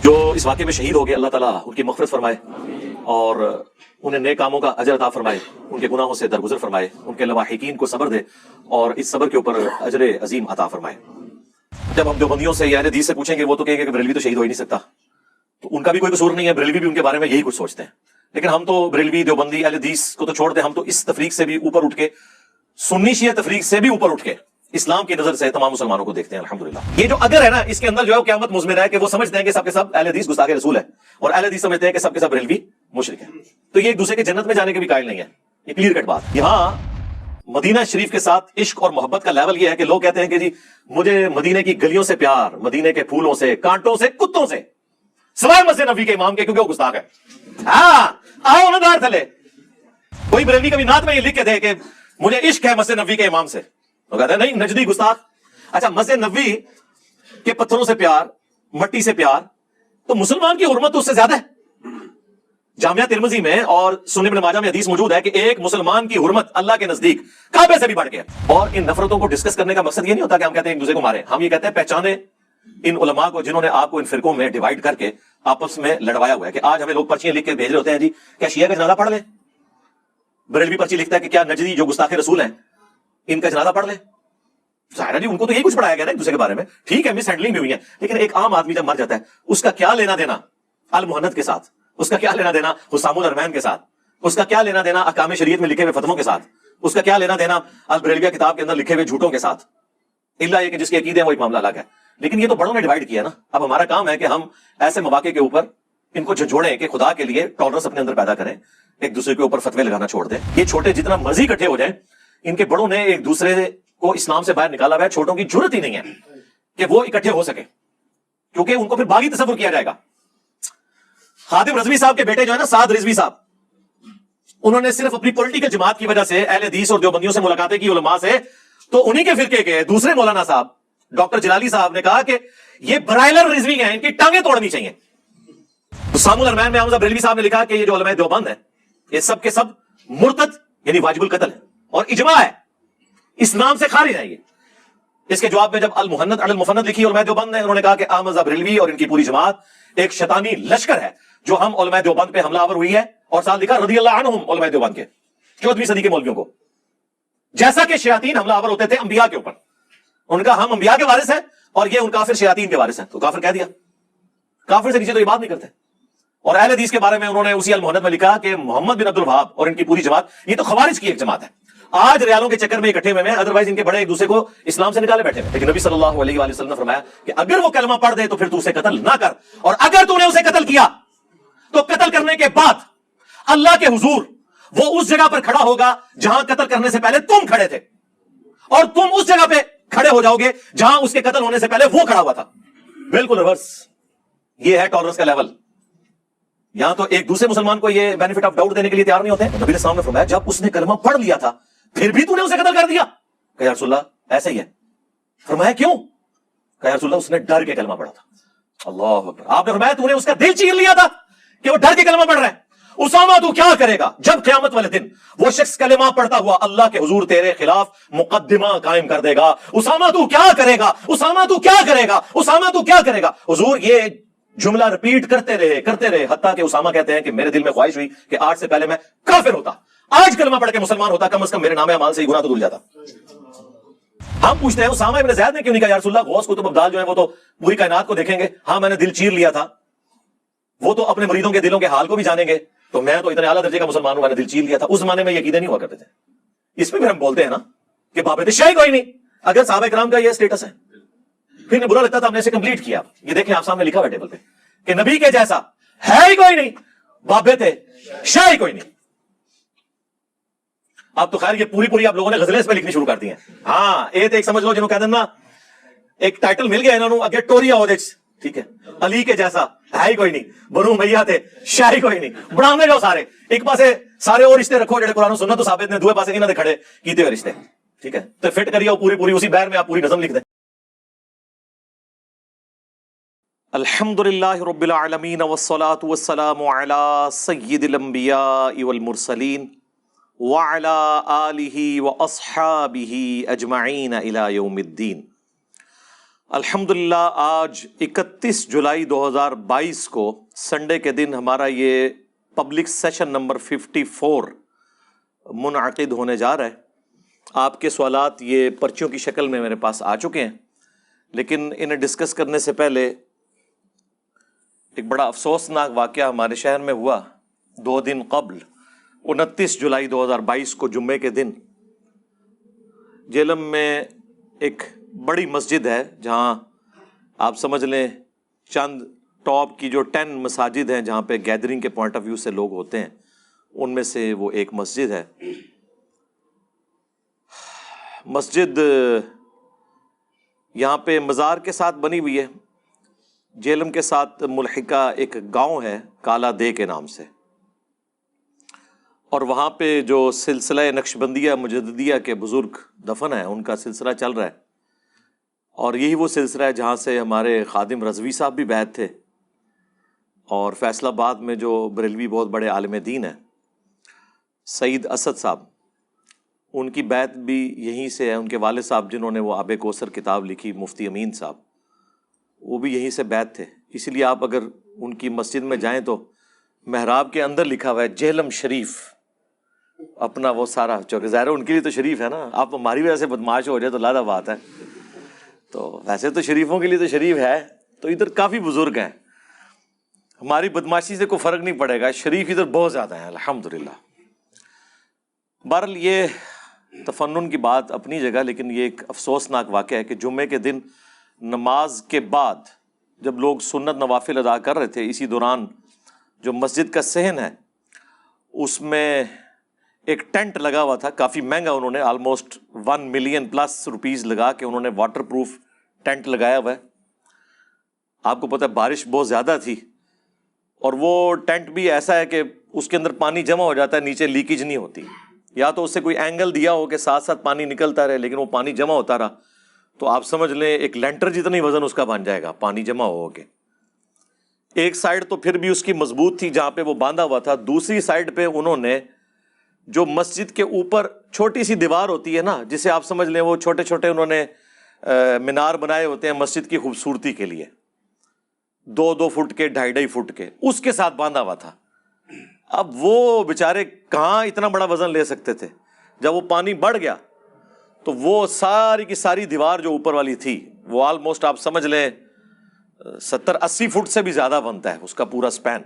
جو اس واقعے میں شہید ہو گئے اللہ تعالیٰ ان کی مغفرت فرمائے اور انہیں نیک کاموں کا اجر عطا فرمائے، ان کے گناہوں سے درگزر فرمائے، ان کے لواحقین کو صبر دے اور اس صبر کے اوپر اجر عظیم عطا فرمائے۔ جب ہم دیوبندیوں سے یا اہل حدیث سے پوچھیں گے وہ تو کہیں گے کہ بریلوی تو شہید ہو ہی نہیں سکتا، تو ان کا بھی کوئی قصور نہیں ہے، بریلوی بھی ان کے بارے میں یہی کچھ سوچتے ہیں۔ لیکن ہم تو بریلوی دیوبندی اہل حدیث کو تو چھوڑ دیں، ہم تو اس تفریق سے بھی اوپر اٹھ کے، سنی شیعہ تفریق سے بھی اوپر اٹھ کے اسلام کی نظر سے تمام مسلمانوں کو دیکھتے ہیں الحمدللہ۔ یہ جو اگر ہے نا، اس کے اندر جو ہے قیامت مضمر ہے کہ وہ سمجھتے ہیں کہ سب کے سب اہل حدیث گستاخ رسول ہے، اور اہل حدیث سمجھتے ہیں کہ سب کے سب بریلوی مشرک ہیں، تو یہ ایک دوسرے کے جنت میں جانے کے بھی قائل نہیں ہے، یہ کلیئر کٹ بات۔ یہاں مدینہ شریف کے ساتھ عشق اور محبت کا لیول یہ ہے کہ لوگ کہتے ہیں کہ جی مجھے مدینے کی گلیوں سے پیار، مدینے کے پھولوں سے، کانٹوں سے، کتوں سے، سوائے مسجد نبوی کے امام کے، کیونکہ وہ گستاخ ہے۔ ہاں آؤ نا دار تھلے، کوئی بریلوی کبھی نعت میں یہ لکھ کے دے کہ مجھے عشق ہے مسجد نبوی کے امام سے، وہ کہتے ہیں نہیں نجدی گستاخ۔ اچھا مسجد نبوی کے پتھروں سے پیار، مٹی سے پیار، تو مسلمان کی حرمت تو اس سے زیادہ ہے۔ جامعہ ترمذی میں اور سنن ابن ماجہ میں حدیث موجود ہے کہ ایک مسلمان کی حرمت اللہ کے نزدیک کعبے سے بھی بڑھ کے ہے۔ اور ان نفرتوں کو ڈسکس کرنے کا مقصد یہ نہیں ہوتا کہ ہم کہتے ہیں ایک دوسرے کو مارے، ہم یہ کہتے ہیں پہچانے ان علماء کو جنہوں نے آپ کو ان فرقوں میں ڈیوائیڈ کر کے آپس میں لڑوایا ہوا ہے، کہ آج ہمیں لوگ پرچیاں لکھ کے بھیج رہے ہوتے ہیں جی کیا شیعہ کا جنازہ پڑھ لیں، بریلوی پرچی لکھتا ہے کہ کیا نجدی جو گستاخ رسول ہیں ان کا جنازہ پڑھ لیں۔ ظاہر ہے جی ان کو تو یہی کچھ پڑھایا گیا نا ایک دوسرے کے بارے میں، ٹھیک ہے مس ہینڈلنگ بھی ہوئی ہے، لیکن ایک عام آدمی جب مر جاتا ہے اس کا کیا لینا دینا المحنت کے ساتھ، اس کا کیا لینا دینا حسام الارمین کے ساتھ، اس کا کیا لینا دینا احکام شریعت میں لکھے ہوئے فتووں کے ساتھ، اس کا کیا لینا دینا البریلویہ کتاب کے اندر لکھے ہوئے جھوٹوں کے ساتھ، الا یہ کہ جس کے عقیدے ہیں وہ ایک معاملہ الگ ہے۔ لیکن یہ تو بڑوں نے ڈیوائیڈ کیا نا، اب ہمارا کام ہے کہ ہم ایسے مواقع کے اوپر ان کو جھنجھوڑیں کہ خدا کے لیے ٹالرنس اپنے اندر پیدا کریں، ایک دوسرے کے اوپر فتوے لگانا چھوڑ دیں۔ یہ چھوٹے جتنا مرضی اکٹھے ہو جائیں، ان کے بڑوں نے ایک دوسرے کو اسلام سے باہر نکالا ہوا ہے، چھوٹوں کی جرت ہی نہیں ہے کہ وہ اکٹھے ہو سکے، کیونکہ ان کو پھر باغی تصور کیا جائے گا۔ خادم رضوی صاحب کے بیٹے جو ہے نا سعد رضوی صاحب، انہوں نے صرف اپنی پولیٹیکل جماعت کی وجہ سے اہل حدیث اور دیوبندیوں سے ملاقاتیں کی علماء سے، تو انہی کے فرقے کے دوسرے مولانا صاحب ڈاکٹر جلالی صاحب نے کہا کہ یہ برائلر رضوی ہیں، ان کی ٹانگیں توڑنی چاہیے۔ حسام الارمین میں حمزہ بریلوی صاحب نے لکھا کہ یہ جو علماء دیوبند ہیں یہ سب کے سب مرتد یعنی واجب القتل ہے، اور اجماع ہے اسلام سے خارج ہے یہ۔ اس کے جواب میں جب المحنت علی المفند لکھی علماء دیوبند نے، انہوں نے کہا کہ احمد بریلوی اور ان کی پوری جماعت ایک شیطانی لشکر ہے جو ہم علماء دیوبند پہ حملہ آور ہوئی ہے، اور ساتھ لکھا رضی اللہ عنہم علماء دیوبند کے 14ویں صدی کے مولویوں کو، جیسا کہ شیاطین حملہ آور ہوتے تھے انبیاء کے اوپر۔ ان کا ہم انبیاء کے وارث ہیں اور یہ ان کافر شیاطین کے وارث ہیں، تو کافر کہہ دیا، کافر سے نیچے تو یہ بات نہیں کرتے۔ اور اہل حدیث کے بارے میں انہوں نے اسی المحنت میں لکھا کہ محمد بن عبد الوہاب اور ان کی پوری جماعت یہ تو خوارج کی ایک جماعت ہے، آج ریالوں کے چکر میں اکٹھے ہوئے ہیں، ادروائز ان کے بڑے ایک دوسرے کو اسلام سے نکالے بیٹھے ہیں۔ لیکن نبی صلی اللہ علیہ وآلہ وسلم نے فرمایا کہ اگر وہ کلمہ پڑھ دے تو پھر تو اسے قتل نہ کر، اور اگر تو نے اسے قتل کیا تو قتل کرنے کے بعد اللہ کے حضور وہ اس جگہ پر کھڑا ہوگا جہاں قتل کرنے سے پہلے تم کھڑے تھے، اور تم اس جگہ پہ کھڑے ہو جاؤ گے جہاں اس کے قتل ہونے سے پہلے وہ کھڑا ہوا تھا۔ بالکل ریورس، یہ ہے ٹالرنس کا لیول۔ یہاں تو ایک دوسرے مسلمان کو یہ بینیفٹ آف ڈاؤٹ دینے کے لیے تیار نہیں ہوتے۔ نبی علیہ السلام نے فرمایا جب اس نے کلمہ پڑھ لیا تھا پھر بھی تو نے اسے قتل کر دیا، کہ یا رسول اللہ ایسا ہی ہے۔ فرمایا کیوں؟ کہ یا رسول اللہ اس نے ڈر کے کلمہ پڑھا تھا۔ اللہ اکبر۔ آپ نے فرمایا تو نے اس کا دل چیر لیا تھا کہ وہ ڈر کے کلمہ پڑھ رہا ہے۔ اسامہ تو کیا کرے گا جب قیامت والے دن وہ شخص کلمہ پڑھتا ہوا اللہ کے حضور تیرے خلاف مقدمہ قائم کر دے گا؟ اسامہ تو کیا کرے گا؟ اسامہ تو کیا کرے گا؟ اسامہ تو کیا کرے گا؟ حضور یہ جملہ رپیٹ کرتے رہے حتیٰ کہ اسامہ کہتے ہیں کہ میرے دل میں خواہش ہوئی کہ آج سے پہلے میں کافر ہوتا، آج کلمہ پڑھ کے مسلمان ہوتا، کم از کم میرے نام اعمال سے ہی گناہ تو دھل جاتا۔ ہم پوچھتے ہیں اسامہ ابن زید نے کیوں نہیں کہا یا رسول اللہ غوث قطب ابدال جو ہیں وہ تو پوری کائنات کو دیکھیں گے، ہاں میں نے دل چیر لیا تھا، وہ تو اپنے مریدوں کے دلوں کے حال کو بھی جانیں گے، تو میں تو اتنے اعلیٰ درجے کا مسلمان ہوں، میں نے دل چیر لیا تھا۔ اس زمانے میں یہ عقیدے نہیں ہوا کرتے تھے۔ اس پہ پھر ہم بولتے ہیں نا کہ بابت شاہی کوئی نہیں، اگر صحابہ کرام کا یہ سٹیٹس ہے پھر برا لگتا تھا ہم نے اسے کمپلیٹ کیا۔ یہ دیکھیں آپ سامنے لکھا ہوا ٹیبل پہ کہ نبی کے جیسا ہے ہی کوئی نہیں، بابت شاہی کوئی نہیں۔ اب تو خیر یہ پوری آپ لوگوں نے غزلیں اس پہ لکھنی شروع کرتی ہیں۔ ہاں ایک سمجھ لو جنہوں کہہ دینا ایک ٹائٹل مل گیا انہوں نے اگے ٹوریا ہو ٹھیک ہے, علی کے جیسا ہے ہی کوئی نہیں, بنو امیہ تھے شاہ ہی کوئی نہیں, بڑھانے جو سارے ایک پاسے سارے اور رشتے رکھو جڑے قرآن و سنت تو ثابت نے, دوے پاسے انہاں دے کھڑے کیتے ہوئے رشتے, ٹھیک ہے, تو فٹ کریے پوری اسی بیر میں آپ پوری نظم لکھ دیں. الحمدللہ رب العالمین والصلاة والسلام علی سید الانبیاء والمرسلین وعلی آلہ واصحابہ اجمعین الی یوم الدین. الحمدللہ آج 31 جولائی 2022 کو سنڈے کے دن ہمارا یہ پبلک سیشن نمبر 54 منعقد ہونے جا رہا ہے. آپ کے سوالات یہ پرچیوں کی شکل میں میرے پاس آ چکے ہیں, لیکن انہیں ڈسکس کرنے سے پہلے ایک بڑا افسوسناک واقعہ ہمارے شہر میں ہوا 2 دن قبل. 29 جولائی 2022 کو جمعے کے دن جیلم میں ایک بڑی مسجد ہے, جہاں آپ سمجھ لیں چند ٹاپ کی جو 10 مساجد ہیں جہاں پہ گیدرنگ کے پوائنٹ آف ویو سے لوگ ہوتے ہیں, ان میں سے وہ ایک مسجد ہے. مسجد یہاں پہ مزار کے ساتھ بنی ہوئی ہے. جیلم کے ساتھ ملحقہ ایک گاؤں ہے کالا دے کے نام سے, اور وہاں پہ جو سلسلہ نقشبندیہ مجددیہ کے بزرگ دفن ہیں ان کا سلسلہ چل رہا ہے, اور یہی وہ سلسلہ ہے جہاں سے ہمارے خادم رضوی صاحب بھی بیعت تھے, اور فیصل آباد میں جو بریلوی بہت بڑے عالم دین ہیں سعید اسد صاحب, ان کی بیعت بھی یہیں سے ہے. ان کے والد صاحب جنہوں نے وہ آب کوثر کتاب لکھی, مفتی امین صاحب, وہ بھی یہیں سے بیعت تھے. اسی لیے آپ اگر ان کی مسجد میں جائیں تو محراب کے اندر لکھا ہوا ہے جہلم شریف, اپنا وہ سارا چونکہ ظاہر ان کے لیے تو شریف ہے نا, آپ ہماری وجہ سے بدماش ہو جائے تو لادہ بات ہے, تو ویسے تو شریفوں کے لیے تو شریف ہے. تو ادھر کافی بزرگ ہیں, ہماری بدماشی سے کوئی فرق نہیں پڑے گا, شریف ادھر بہت زیادہ ہیں الحمدللہ. بہرحال یہ تفنن کی بات اپنی جگہ, لیکن یہ ایک افسوسناک واقعہ ہے کہ جمعے کے دن نماز کے بعد جب لوگ سنت نوافل ادا کر رہے تھے, اسی دوران جو مسجد کا صحن ہے اس میں ایک ٹینٹ لگا ہوا تھا, کافی مہنگا, انہوں نے آلموسٹ 1 ملین پلس روپیز لگا کے انہوں نے واٹر پروف ٹینٹ لگایا ہوا ہے. آپ کو پتہ ہے بارش بہت زیادہ تھی, اور وہ ٹینٹ بھی ایسا ہے کہ اس کے اندر پانی جمع ہو جاتا ہے, نیچے لیکیج نہیں ہوتی, یا تو اس سے کوئی اینگل دیا ہو کہ ساتھ ساتھ پانی نکلتا رہے, لیکن وہ پانی جمع ہوتا رہا تو آپ سمجھ لیں ایک لینٹر جتنی وزن اس کا بن جائے گا پانی جمع ہو کے. ایک سائڈ تو پھر بھی اس کی مضبوط تھی جہاں پہ وہ باندھا ہوا تھا, دوسری سائڈ پہ انہوں نے جو مسجد کے اوپر چھوٹی سی دیوار ہوتی ہے نا, جسے آپ سمجھ لیں وہ چھوٹے چھوٹے انہوں نے مینار بنائے ہوتے ہیں مسجد کی خوبصورتی کے لیے, 2-2 فٹ کے 2.5 فٹ کے, اس کے ساتھ باندھا ہوا تھا. اب وہ بیچارے کہاں اتنا بڑا وزن لے سکتے تھے, جب وہ پانی بڑھ گیا تو وہ ساری کی ساری دیوار جو اوپر والی تھی وہ آلموسٹ آپ سمجھ لیں 70-80 فٹ سے بھی زیادہ بنتا ہے اس کا پورا سپین,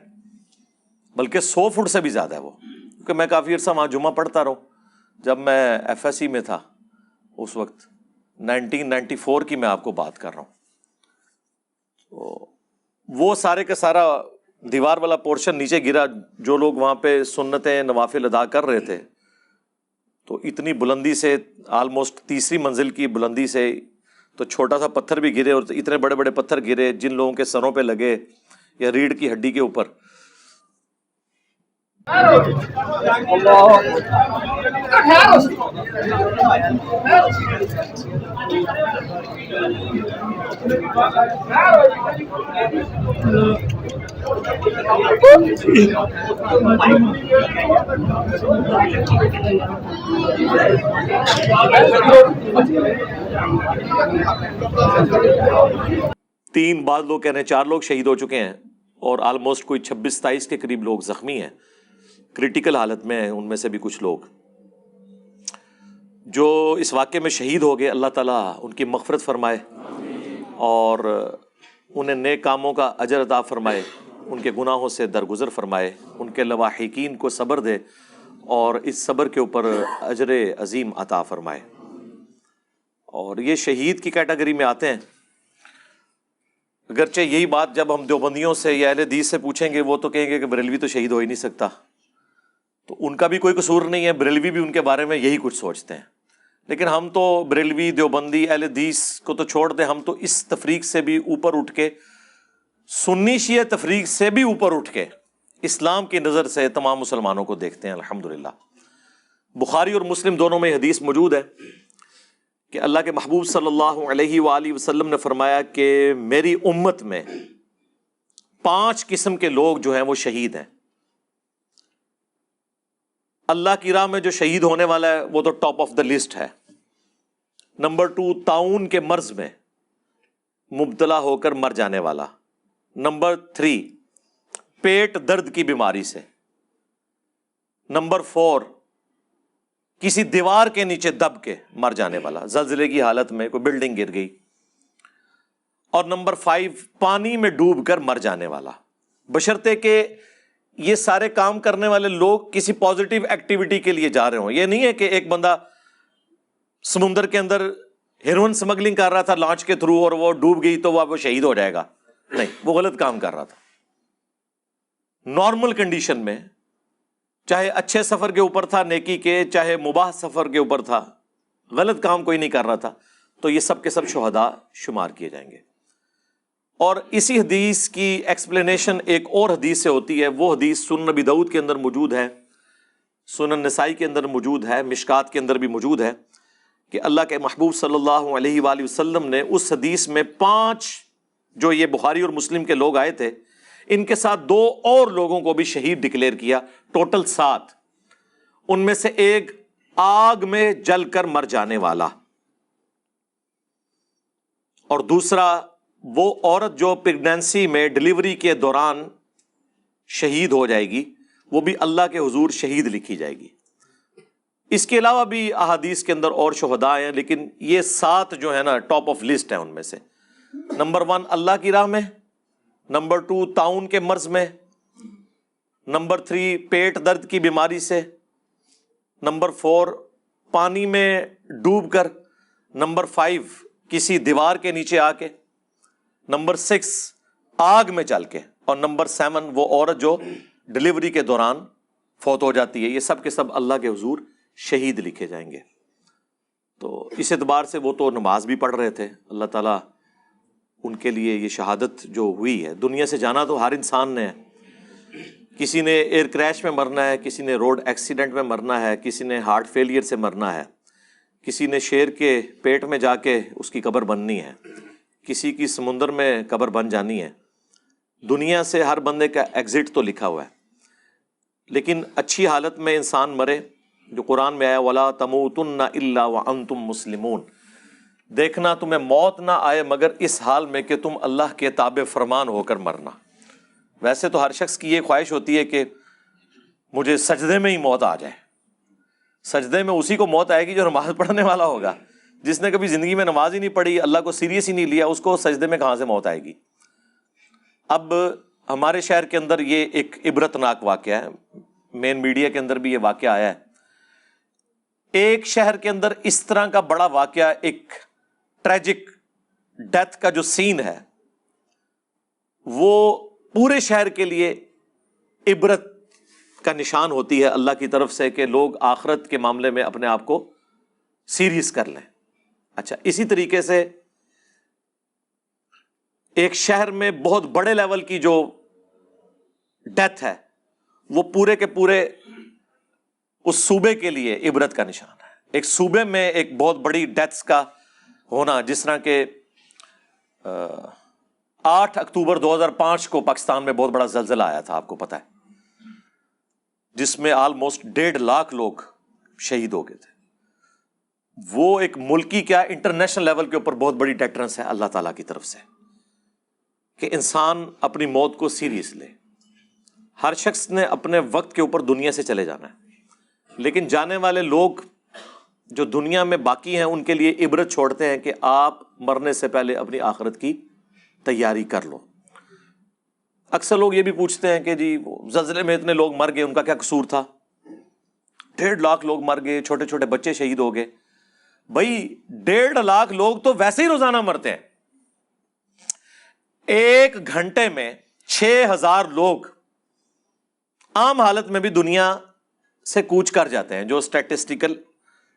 بلکہ 100 فٹ سے بھی زیادہ ہے وہ. کیونکہ میں کافی عرصہ وہاں جمعہ پڑھتا رہا ہوں, جب میں ایف ایس سی میں تھا اس وقت 1994 کی میں آپ کو بات کر رہا ہوں. تو وہ سارے کا سارا دیوار والا پورشن نیچے گرا, جو لوگ وہاں پہ سنتیں نوافل ادا کر رہے تھے تو اتنی بلندی سے, آلموسٹ 3ری منزل کی بلندی سے, تو چھوٹا سا پتھر بھی گرے, اور اتنے بڑے بڑے پتھر گرے جن لوگوں کے سروں پہ لگے یا ریڑھ کی ہڈی کے اوپر. تین, بعض لوگ کہہ رہے ہیں 4 لوگ شہید ہو چکے ہیں, اور آلموسٹ کوئی 26-27 کے قریب لوگ زخمی ہیں, کریٹیکل حالت میں ہیں ان میں سے بھی کچھ لوگ. جو اس واقعے میں شہید ہو گئے, اللہ تعالیٰ ان کی مغفرت فرمائے اور انہیں نیک کاموں کا اجر عطا فرمائے, ان کے گناہوں سے درگزر فرمائے, ان کے لواحقین کو صبر دے اور اس صبر کے اوپر اجر عظیم عطا فرمائے. اور یہ شہید کی کیٹیگری میں آتے ہیں. اگرچہ یہی بات جب ہم دیوبندیوں سے یا اہل حدیث سے پوچھیں گے وہ تو کہیں گے کہ بریلوی تو شہید ہو ہی نہیں سکتا, تو ان کا بھی کوئی قصور نہیں ہے, بریلوی بھی ان کے بارے میں یہی کچھ سوچتے ہیں. لیکن ہم تو بریلوی, دیوبندی, اہل حدیث کو تو چھوڑ دیں, ہم تو اس تفریق سے بھی اوپر اٹھ کے سنی شیعہ تفریق سے بھی اوپر اٹھ کے اسلام کی نظر سے تمام مسلمانوں کو دیکھتے ہیں الحمدللہ۔ بخاری اور مسلم دونوں میں حدیث موجود ہے کہ اللہ کے محبوب صلی اللہ علیہ وآلہ وسلم نے فرمایا کہ میری امت میں 5 قسم کے لوگ جو ہیں وہ شہید ہیں۔ اللہ کی راہ میں جو شہید ہونے والا ہے وہ تو ٹاپ آف دا لسٹ ہے۔ نمبر 2، طاعون کے مرض میں مبتلا ہو کر مر جانے والا۔ نمبر 3، پیٹ درد کی بیماری سے۔ نمبر 4، کسی دیوار کے نیچے دب کے مر جانے والا، زلزلے کی حالت میں کوئی بلڈنگ گر گئی۔ اور نمبر 5، پانی میں ڈوب کر مر جانے والا، بشرطے کہ یہ سارے کام کرنے والے لوگ کسی پازیٹیو ایکٹیویٹی کے لیے جا رہے ہوں۔ یہ نہیں ہے کہ ایک بندہ سمندر کے اندر ہیروئن سمگلنگ کر رہا تھا لانچ کے تھرو اور وہ ڈوب گئی تو وہ شہید ہو جائے گا، نہیں، وہ غلط کام کر رہا تھا۔ نارمل کنڈیشن میں چاہے اچھے سفر کے اوپر تھا نیکی کے، چاہے مباح سفر کے اوپر تھا، غلط کام کوئی نہیں کر رہا تھا، تو یہ سب کے سب شہداء شمار کیے جائیں گے۔ اور اسی حدیث کی ایکسپلینیشن ایک اور حدیث سے ہوتی ہے، وہ حدیث سنن نبی داؤد کے اندر موجود ہے، سنن نسائی کے اندر موجود ہے، مشکات کے اندر بھی موجود ہے کہ اللہ کے محبوب صلی اللہ علیہ وآلہ وسلم نے اس حدیث میں 5 جو یہ بخاری اور مسلم کے لوگ آئے تھے، ان کے ساتھ 2 اور لوگوں کو بھی شہید ڈکلیئر کیا، ٹوٹل 7۔ ان میں سے ایک آگ میں جل کر مر جانے والا، اور دوسرا وہ عورت جو پریگنینسی میں ڈلیوری کے دوران شہید ہو جائے گی، وہ بھی اللہ کے حضور شہید لکھی جائے گی۔ اس کے علاوہ بھی احادیث کے اندر اور شہداء ہیں، لیکن یہ 7 جو ہے نا ٹاپ آف لسٹ ہیں۔ ان میں سے نمبر 1 اللہ کی راہ میں، نمبر 2 طاعون کے مرض میں، نمبر 3 پیٹ درد کی بیماری سے، نمبر 4 پانی میں ڈوب کر، نمبر 5 کسی دیوار کے نیچے آ کے، نمبر 6 آگ میں جل کے، اور نمبر 7 وہ عورت جو ڈلیوری کے دوران فوت ہو جاتی ہے۔ یہ سب کے سب اللہ کے حضور شہید لکھے جائیں گے۔ تو اس اعتبار سے وہ تو نماز بھی پڑھ رہے تھے، اللہ تعالیٰ ان کے لیے یہ شہادت جو ہوئی ہے، دنیا سے جانا تو ہر انسان نے ہے، کسی نے ایئر کریش میں مرنا ہے، کسی نے روڈ ایکسیڈنٹ میں مرنا ہے، کسی نے ہارٹ فیلئر سے مرنا ہے، کسی نے شیر کے پیٹ میں جا کے اس کی قبر بننی ہے، کسی کی سمندر میں قبر بن جانی ہے۔ دنیا سے ہر بندے کا ایگزٹ تو لکھا ہوا ہے، لیکن اچھی حالت میں انسان مرے، جو قرآن میں آیا وَلَا تَمُوتُنَّ إِلَّا وَأَنْتُمْ مُسْلِمُونَ، دیکھنا تمہیں موت نہ آئے مگر اس حال میں کہ تم اللہ کے تابع فرمان ہو کر مرنا۔ ویسے تو ہر شخص کی یہ خواہش ہوتی ہے کہ مجھے سجدے میں ہی موت آ جائے۔ سجدے میں اسی کو موت آئے گی جو نماز پڑھنے والا ہوگا۔ جس نے کبھی زندگی میں نماز ہی نہیں پڑھی، اللہ کو سیریس ہی نہیں لیا، اس کو سجدے میں کہاں سے موت آئے گی۔ اب ہمارے شہر کے اندر یہ ایک عبرت ناک واقعہ ہے، مین میڈیا کے اندر بھی یہ واقعہ آیا ہے۔ ایک شہر کے اندر اس طرح کا بڑا واقعہ، ایک ٹریجک ڈیتھ کا جو سین ہے، وہ پورے شہر کے لیے عبرت کا نشان ہوتی ہے اللہ کی طرف سے کہ لوگ آخرت کے معاملے میں اپنے آپ کو سیریس کر لیں۔ اچھا، اسی طریقے سے ایک شہر میں بہت بڑے لیول کی جو ڈیتھ ہے، وہ پورے کے پورے اس صوبے کے لیے عبرت کا نشان ہے۔ ایک صوبے میں ایک بہت بڑی ڈیتھس کا ہونا، جس طرح کہ 8 اکتوبر 2005 کو پاکستان میں بہت بڑا زلزلہ آیا تھا، آپ کو پتہ ہے، جس میں آلموسٹ 1.5 لاکھ لوگ شہید ہو گئے تھے۔ وہ ایک ملکی کیا انٹرنیشنل لیول کے اوپر بہت بڑی ڈیٹرنس ہے اللہ تعالیٰ کی طرف سے کہ انسان اپنی موت کو سیریس لے۔ ہر شخص نے اپنے وقت کے اوپر دنیا سے چلے جانا ہے، لیکن جانے والے لوگ جو دنیا میں باقی ہیں ان کے لیے عبرت چھوڑتے ہیں کہ آپ مرنے سے پہلے اپنی آخرت کی تیاری کر لو۔ اکثر لوگ یہ بھی پوچھتے ہیں کہ جی زلزلے میں اتنے لوگ مر گئے، ان کا کیا قصور تھا؟ 1.5 لاکھ لوگ مر گئے، چھوٹے چھوٹے بچے شہید ہو گئے۔ بھائی 1.5 لاکھ لوگ تو ویسے ہی روزانہ مرتے ہیں۔ 1 گھنٹے میں 6000 لوگ عام حالت میں بھی دنیا سے کوچ کر جاتے ہیں، جو اسٹیٹسٹیکل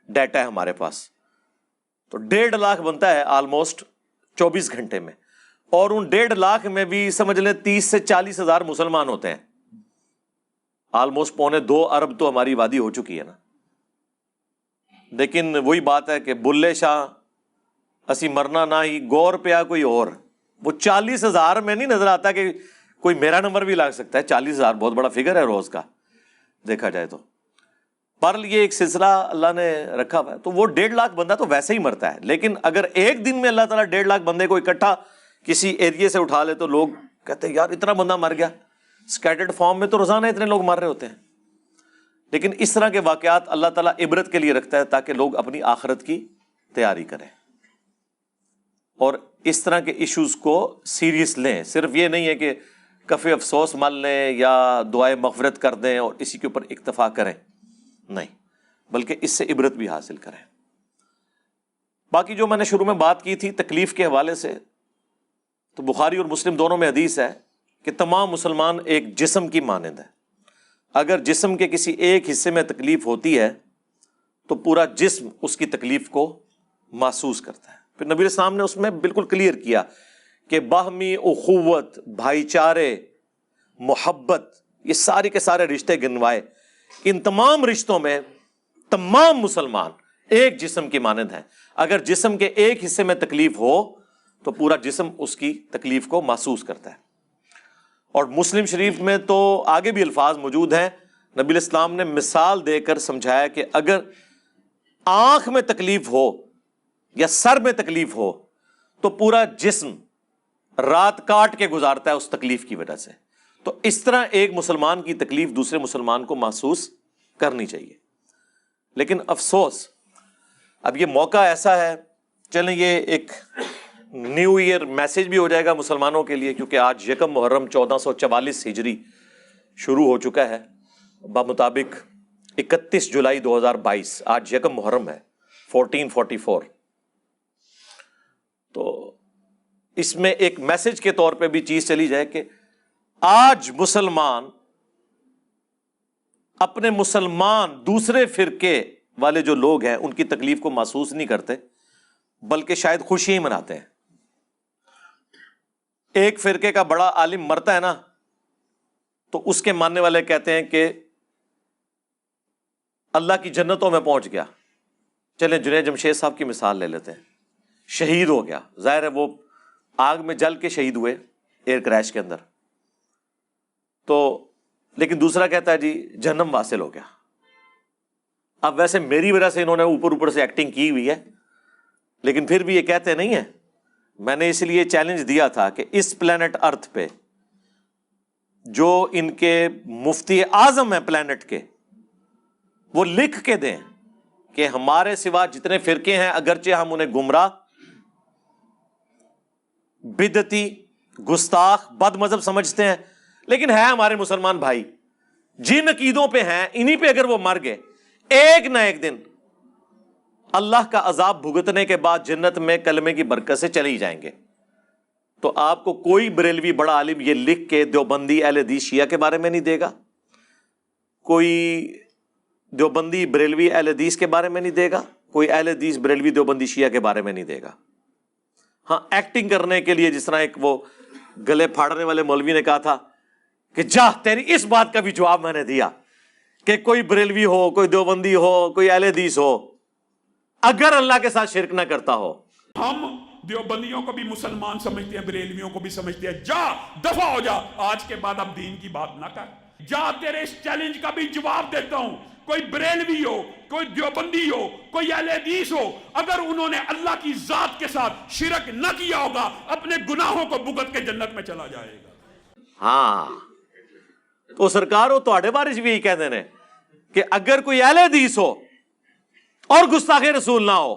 ڈیٹا ہے ہمارے پاس۔ تو 1.5 لاکھ بنتا ہے آلموسٹ 24 گھنٹے میں۔ اور ان 1.5 لاکھ میں بھی سمجھ لیں 30 سے 40 ہزار مسلمان ہوتے ہیں. آلموسٹ 1.25 ارب تو ہماری آبادی ہو چکی ہے نا. لیکن وہی بات ہے کہ بلے شاہ اسی مرنا نہ ہی گور پیا کوئی اور. وہ 40,000 میں نہیں نظر آتا کہ کوئی میرا نمبر بھی لگ سکتا ہے. 40,000 بہت بڑا فگر ہے روز کا دیکھا جائے تو. پر یہ ایک سلسلہ اللہ نے رکھا ہوا ہے. تو وہ 1.5 لاکھ بندہ تو ویسے ہی مرتا ہے. لیکن اگر ایک دن میں اللہ تعالیٰ 1.5 لاکھ بندے کو اکٹھا کسی ایریے سے اٹھا لے تو لوگ کہتے ہیں یار اتنا بندہ مر گیا. اسکیٹرڈ فارم میں تو روزانہ اتنے لوگ مر رہے ہوتے ہیں. لیکن اس طرح کے واقعات اللہ تعالیٰ عبرت کے لیے رکھتا ہے تاکہ لوگ اپنی آخرت کی تیاری کریں اور اس طرح کے ایشوز کو سیریس لیں. صرف یہ نہیں ہے کہ کفِ افسوس مل لیں یا دعائے مغفرت کر دیں اور اسی کے اوپر اکتفا کریں، نہیں، بلکہ اس سے عبرت بھی حاصل کریں. باقی جو میں نے شروع میں بات کی تھی تکلیف کے حوالے سے، تو بخاری اور مسلم دونوں میں حدیث ہے کہ تمام مسلمان ایک جسم کی مانند ہے. اگر جسم کے کسی ایک حصے میں تکلیف ہوتی ہے تو پورا جسم اس کی تکلیف کو محسوس کرتا ہے. پھر نبی علیہ السلام نے اس میں بالکل کلیئر کیا کہ باہمی اخوت، بھائی چارے، محبت، یہ سارے کے سارے رشتے گنوائے. ان تمام رشتوں میں تمام مسلمان ایک جسم کی مانند ہیں. اگر جسم کے ایک حصے میں تکلیف ہو تو پورا جسم اس کی تکلیف کو محسوس کرتا ہے. اور مسلم شریف میں تو آگے بھی الفاظ موجود ہیں. نبی علیہ السلام نے مثال دے کر سمجھایا کہ اگر آنکھ میں تکلیف ہو یا سر میں تکلیف ہو تو پورا جسم رات کاٹ کے گزارتا ہے اس تکلیف کی وجہ سے. تو اس طرح ایک مسلمان کی تکلیف دوسرے مسلمان کو محسوس کرنی چاہیے. لیکن افسوس اب یہ موقع ایسا ہے، چلیں یہ ایک نیو ایئر میسج بھی ہو جائے گا مسلمانوں کے لیے، کیونکہ آج یکم محرم 1444 ہجری شروع ہو چکا ہے بمطابق 31 جولائی 2022. آج یکم محرم ہے 1444. تو اس میں ایک میسج کے طور پہ بھی چیز چلی جائے کہ آج مسلمان اپنے مسلمان دوسرے فرقے والے جو لوگ ہیں ان کی تکلیف کو محسوس نہیں کرتے، بلکہ شاید خوشی ہی مناتے ہیں. ایک فرقے کا بڑا عالم مرتا ہے نا تو اس کے ماننے والے کہتے ہیں کہ اللہ کی جنتوں میں پہنچ گیا. چلیں جنید جمشید صاحب کی مثال لے لیتے ہیں. شہید ہو گیا، ظاہر ہے وہ آگ میں جل کے شہید ہوئے ایئر کریش کے اندر. تو لیکن دوسرا کہتا ہے جی جہنم واصل ہو گیا. اب ویسے میری وجہ سے انہوں نے اوپر سے ایکٹنگ کی ہوئی ہے، لیکن پھر بھی یہ کہتے نہیں ہیں. میں نے اس لیے چیلنج دیا تھا کہ اس پلانٹ ارتھ پہ جو ان کے مفتی اعظم ہیں پلانٹ کے، وہ لکھ کے دیں کہ ہمارے سوا جتنے فرقے ہیں اگرچہ ہم انہیں گمراہ، بدعتی، گستاخ، بد مذہب سمجھتے ہیں، لیکن ہے ہمارے مسلمان بھائی. جن عقیدوں پہ ہیں انہی پہ اگر وہ مر گئے ایک نہ ایک دن اللہ کا عذاب بھگتنے کے بعد جنت میں کلمے کی برکت سے چلے ہی جائیں گے. تو آپ کو کوئی بریلوی بڑا عالم یہ لکھ کے دیوبندی اہل حدیث شیعہ کے بارے میں نہیں دے گا، کوئی دیوبندی بریلوی اہل حدیث کے بارے میں نہیں دے گا، کوئی اہل حدیث بریلوی دیوبندی شیعہ کے بارے میں نہیں دے گا. ہاں ایکٹنگ کرنے کے لیے جس طرح ایک وہ گلے پھاڑنے والے مولوی نے کہا تھا کہ جا تیری اس بات کا بھی جواب میں نے دیا کہ کوئی بریلوی ہو، کوئی دیوبندی ہو، کوئی اہل حدیث ہو، اگر اللہ کے ساتھ شرک نہ کرتا ہو. ہم دیوبندیوں کو بھی مسلمان سمجھتے ہیں، بریلویوں کو بھی سمجھتے ہیں. جا دفع ہو جا، آج کے بعد اب دین کی بات نہ کر. جا تیرے اس چیلنج کا بھی جواب دیتا ہوں. کوئی بریلوی ہو، کوئی دیوبندی ہو، کوئی اہل حدیث ہو، اگر انہوں نے اللہ کی ذات کے ساتھ شرک نہ کیا ہوگا اپنے گناہوں کو بھگت کے جنت میں چلا جائے گا. ہاں تو سرکار ہو تو بارش بھی یہی کہتے ہیں کہ اگر کوئی اہل حدیث ہو اور گستاخ رسول نہ ہو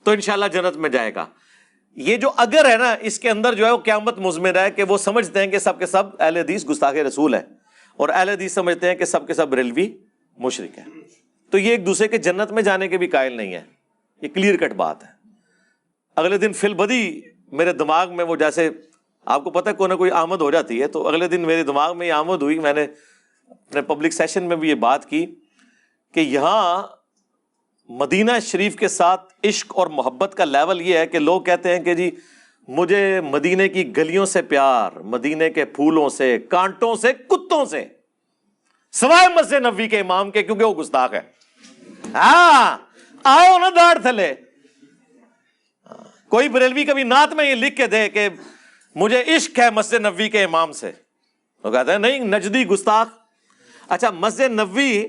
تو انشاءاللہ جنت میں جائے گا. یہ جو اگر ہے نا اس کے اندر جو ہے وہ قیامت مضمر ہے کہ وہ سمجھتے ہیں کہ سب کے سب اہل حدیث گستاخ رسول ہیں اور اہل حدیث سمجھتے ہیں کہ سب کے سب بریلوی مشرک ہیں. تو یہ ایک دوسرے کے جنت میں جانے کے بھی قائل نہیں ہے. یہ کلیئر کٹ بات ہے. اگلے دن فی البدی میرے دماغ میں وہ جیسے آپ کو پتہ ہے کوئی نہ کوئی آمد ہو جاتی ہے، تو اگلے دن میرے دماغ میں یہ آمد ہوئی. میں نے اپنے پبلک سیشن میں بھی یہ بات کی کہ یہاں مدینہ شریف کے ساتھ عشق اور محبت کا لیول یہ ہے کہ لوگ کہتے ہیں کہ جی مجھے مدینے کی گلیوں سے پیار، مدینے کے پھولوں سے، کانٹوں سے، کتوں سے، سوائے مسجد نبوی کے امام کے، کیونکہ وہ گستاخ ہے۔ ہاں آؤ نا داڑھ تھلے۔ کوئی بریلوی کبھی نعت میں یہ لکھ کے دے کہ مجھے عشق ہے مسجد نبوی کے امام سے، وہ کہتے ہیں نہیں نجدی گستاخ۔ اچھا مسجد نبوی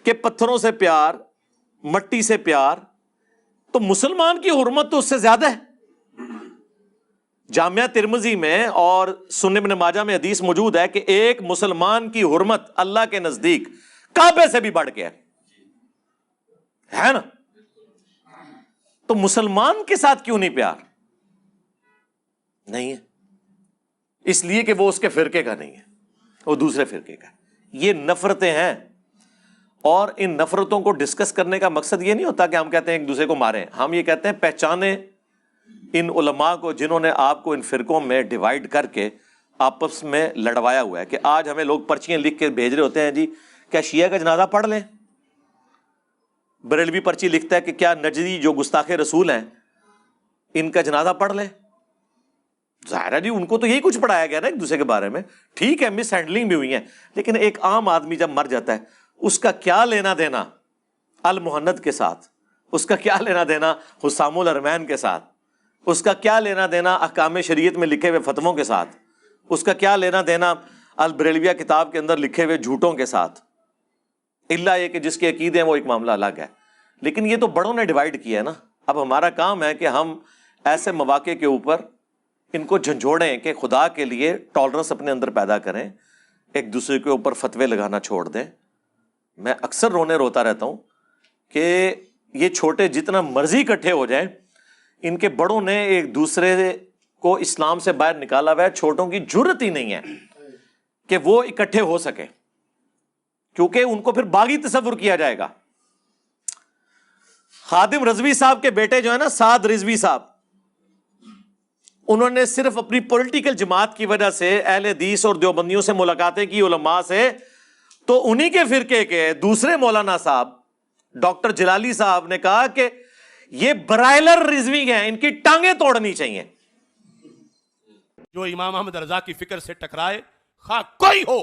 کے پتھروں سے پیار، مٹی سے پیار، تو مسلمان کی حرمت تو اس سے زیادہ ہے۔ جامعہ ترمذی میں اور سنن ابن ماجہ میں حدیث موجود ہے کہ ایک مسلمان کی حرمت اللہ کے نزدیک کعبے سے بھی بڑھ کے ہے نا؟ تو مسلمان کے ساتھ کیوں نہیں پیار؟ نہیں ہے، اس لیے کہ وہ اس کے فرقے کا نہیں ہے، وہ دوسرے فرقے کا ہے۔ یہ نفرتیں ہیں، اور ان نفرتوں کو ڈسکس کرنے کا مقصد یہ نہیں ہوتا کہ ہم کہتے ہیں ایک دوسرے کو ماریں، ہم یہ کہتے ہیں پہچانیں ان علماء کو جنہوں نے آپ کو ان فرقوں میں ڈیوائیڈ کر کے آپس میں لڑوایا ہوا ہے۔ کہ آج ہمیں لوگ پرچیاں لکھ کے بھیج رہے ہوتے ہیں جی کیا شیعہ کا جنازہ پڑھ لیں، بریلوی پرچی لکھتا ہے کہ کیا نجدی جو گستاخ رسول ہیں ان کا جنازہ پڑھ لیں۔ ظاہر ہے جی ان کو تو یہی کچھ پڑھایا گیا نا ایک دوسرے کے بارے میں، ٹھیک ہے مس ہینڈلنگ بھی ہوئی ہے، لیکن ایک عام آدمی جب مر جاتا ہے اس کا کیا لینا دینا المہند کے ساتھ، اس کا کیا لینا دینا حسام الحرمین کے ساتھ، اس کا کیا لینا دینا احکام شریعت میں لکھے ہوئے فتووں کے ساتھ، اس کا کیا لینا دینا البریلویہ کتاب کے اندر لکھے ہوئے جھوٹوں کے ساتھ، الا یہ کہ جس کے عقیدے ہیں وہ ایک معاملہ الگ ہے۔ لیکن یہ تو بڑوں نے ڈیوائیڈ کیا ہے نا، اب ہمارا کام ہے کہ ہم ایسے مواقع کے اوپر ان کو جھنجھوڑیں کہ خدا کے لیے ٹالرنس اپنے اندر پیدا کریں، ایک دوسرے کے اوپر فتوے لگانا چھوڑ دیں۔ میں اکثر روتا رہتا ہوں کہ یہ چھوٹے جتنا مرضی اکٹھے ہو جائیں، ان کے بڑوں نے ایک دوسرے کو اسلام سے باہر نکالا ہوا ہے، چھوٹوں کی جرت ہی نہیں ہے کہ وہ اکٹھے ہو سکے، کیونکہ ان کو پھر باغی تصور کیا جائے گا۔ خادم رضوی صاحب کے بیٹے جو ہے نا سعد رضوی صاحب، انہوں نے صرف اپنی پولیٹیکل جماعت کی وجہ سے اہل حدیث اور دیوبندیوں سے ملاقاتیں کی علماء سے، تو انہی کے فرقے کے دوسرے مولانا صاحب ڈاکٹر جلالی صاحب نے کہا کہ یہ برائلر رضوی ہیں، ان کی ٹانگیں توڑنی چاہیے۔ جو امام احمد رضا کی فکر سے ٹکرائے خواہ کوئی ہو،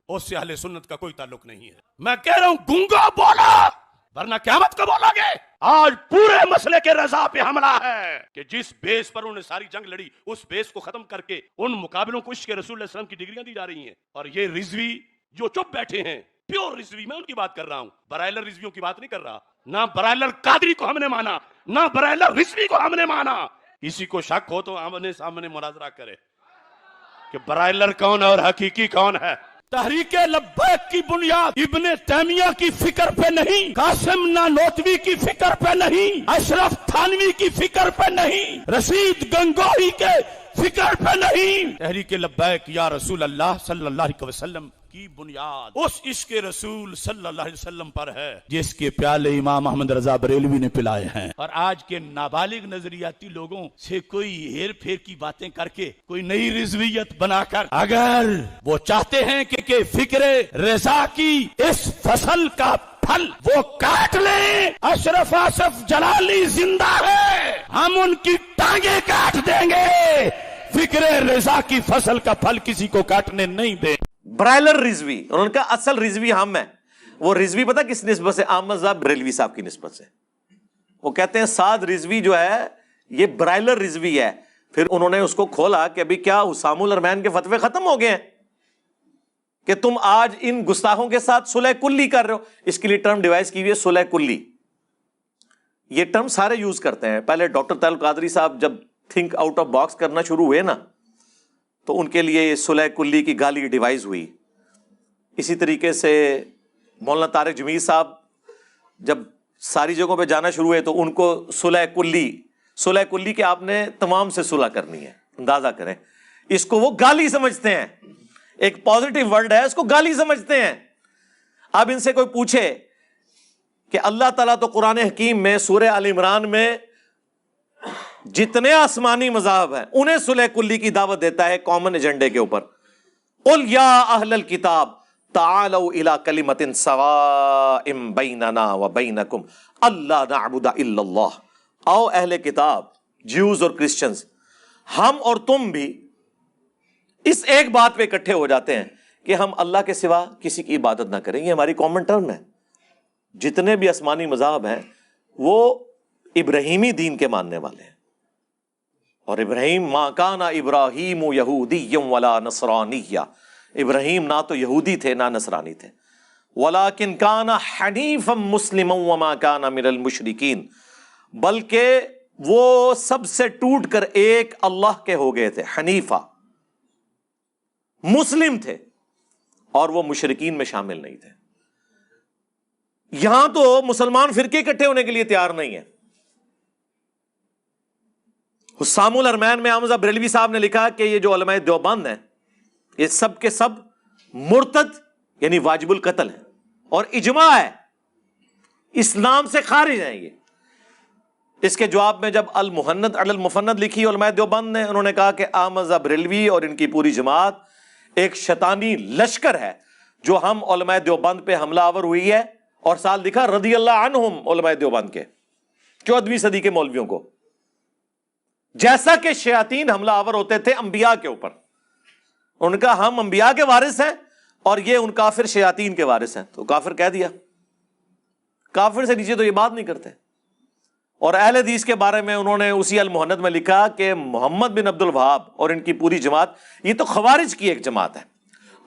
اس سے اہل سنت کا کوئی تعلق نہیں ہے۔ میں کہہ رہا ہوں گونگا بولا ورنہ قیامت کو بولا گے۔ آج پورے مسئلے کے رضا پہ حملہ ہے کہ جس بیس پر انہوں نے ساری جنگ لڑی اس بیس کو ختم کر کے ان مقابلوں کو عشق رسول اللہ علیہ وسلم کی ڈگریاں دی جا رہی ہیں، اور یہ رضوی جو چپ بیٹھے ہیں پیور رضوی، میں ان کی بات کر رہا ہوں، برائلر رضویوں کی بات نہیں کر رہا۔ نہ برائلر قادری کو ہم نے مانا، نہ برائلر رضوی کو ہم نے مانا۔ کسی کو شک ہو تو آمنے سامنے مناظرہ کرے کہ برائلر کون ہے اور حقیقی کون ہے۔ تحریک لبیک کی بنیاد ابن تیمیہ کی فکر پہ نہیں، قاسم نانوتوی کی فکر پہ نہیں، اشرف تھانوی کی فکر پہ نہیں، رشید گنگوہی کے فکر پہ نہیں۔ تحریک لبیک یا رسول اللہ صلی اللہ علیہ وسلم کی بنیاد اس عشق رسول صلی اللہ علیہ وسلم پر ہے جس کے پیالے امام احمد رضا بریلوی نے پلائے ہیں۔ اور آج کے نابالغ نظریاتی لوگوں سے کوئی ہیر پھیر کی باتیں کر کے کوئی نئی رضویت بنا کر اگر وہ چاہتے ہیں کہ فکر رضا کی اس فصل کا پھل وہ کاٹ لیں، اشرف آصف جلالی زندہ ہے، ہم ان کی ٹانگیں کاٹ دیں گے، فکر رضا کی فصل کا پھل کسی کو کاٹنے نہیں دیں۔ برائلر رضوی، اور ان کا اصل رضوی ہم ہے۔ وہ رضوی پتہ کس نسبت سے؟ احمد صاحب بریلوی صاحب کی نسبت سے۔ وہ کہتے ہیں سعد رضوی جو ہے یہ برائلر رضوی ہے۔ پھر انہوں نے اس کو کھولا کہ ابھی کیا حسام الحرمین کے فتوے ختم ہو گئے ہیں کہ تم آج ان گستاخوں کے ساتھ صلح کلی کر رہے ہو؟ اس کے لیے ٹرم ڈیوائز کی ہوئی ہے صلح کلی۔ یہ ٹرم سارے یوز کرتے ہیں۔ پہلے ڈاکٹر طاہر القادری صاحب جب تھنک آؤٹ آف باکس کرنا شروع ہوئے نا تو ان کے لیے صلح کلی کی گالی ڈیوائز ہوئی۔ اسی طریقے سے مولانا طارق جمیل صاحب جب ساری جگہوں پہ جانا شروع ہوئے تو ان کو صلح کلی کہ آپ نے تمام سے صلح کرنی ہے۔ اندازہ کریں، اس کو وہ گالی سمجھتے ہیں، ایک پازیٹیو ورڈ ہے، اس کو گالی سمجھتے ہیں۔ اب ان سے کوئی پوچھے کہ اللہ تعالیٰ تو قرآن حکیم میں سورہ آل عمران میں جتنے آسمانی مذاہب ہیں انہیں صلح کلی کی دعوت دیتا ہے کامن ایجنڈے کے اوپر۔ قل یا اہل الکتاب تعالوا الی کلمۃ سواء بیننا وبینکم الا نعبد الا اللہ۔ آؤ اہل کتاب، جیوز اور کرسچنز، ہم اور تم بھی اس ایک بات پہ اکٹھے ہو جاتے ہیں کہ ہم اللہ کے سوا کسی کی عبادت نہ کریں. یہ ہماری کامن ٹرم ہے. جتنے بھی آسمانی مذاہب ہیں وہ ابراہیمی دین کے ماننے والے ہیں. اور ابراہیم ما کان ابراہیم یہودی ولا نصرانیہ، ابراہیم نہ تو یہودی تھے نہ نصرانی تھے. ولیکن کان حنیفا مسلما وما کان من المشرکین، بلکہ وہ سب سے ٹوٹ کر ایک اللہ کے ہو گئے تھے. حنیفہ، مسلم تھے اور وہ مشرکین میں شامل نہیں تھے. یہاں تو مسلمان فرقے اکٹھے ہونے کے لیے تیار نہیں ہیں. حسام الحرمین میں حمزہ بریلوی صاحب نے لکھا کہ یہ جو علماء دیوبند ہیں یہ سب کے سب مرتد یعنی واجب القتل ہیں، اور اجماع ہے اسلام سے خارج ہیں یہ. اس کے جواب میں جب المحند علی المفند لکھی علماء دیوبند نے، انہوں نے کہا کہ حمزہ بریلوی اور ان کی پوری جماعت ایک شیطانی لشکر ہے جو ہم علماء دیوبند پہ حملہ آور ہوئی ہے، اور ساتھ لکھا رضی اللہ عنہم علماء دیوبند کے 14ویں صدی کے مولویوں کو، جیسا کہ شیاطین حملہ آور ہوتے تھے انبیاء کے اوپر. ان کا ہم انبیاء کے وارث ہیں اور یہ ان کافر شیاطین کے وارث ہیں. تو کافر کہہ دیا، کافر سے نیچے تو یہ بات نہیں کرتے. اور اہل حدیث کے بارے میں انہوں نے اسی المحند میں لکھا کہ محمد بن عبد الوہاب اور ان کی پوری جماعت یہ تو خوارج کی ایک جماعت ہے.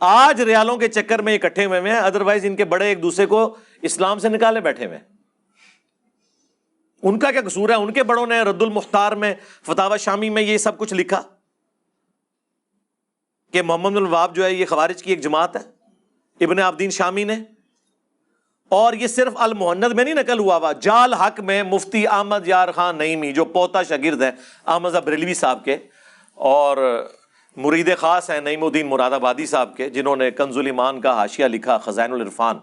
آج ریالوں کے چکر میں اکٹھے ہوئے ہیں، ادروائز ان کے بڑے ایک دوسرے کو اسلام سے نکالے بیٹھے ہوئے ہیں. ان کا کیا قصور ہے؟ ان کے بڑوں نے رد المختار میں فتاوی شامی میں یہ سب کچھ لکھا کہ محمد بن الوہاب جو ہے یہ خوارج کی ایک جماعت ہے. ابن عابدین شامی نے، اور یہ صرف المحند میں نہیں نقل ہوا ہوا، جال حق میں مفتی احمد یار خان نعیمی جو پوتا شاگرد ہے حمزہ بریلوی صاحب کے اور مرید خاص ہیں نعیم الدین مراد آبادی صاحب کے، جنہوں نے کنز الایمان کا حاشیہ لکھا خزائن العرفان،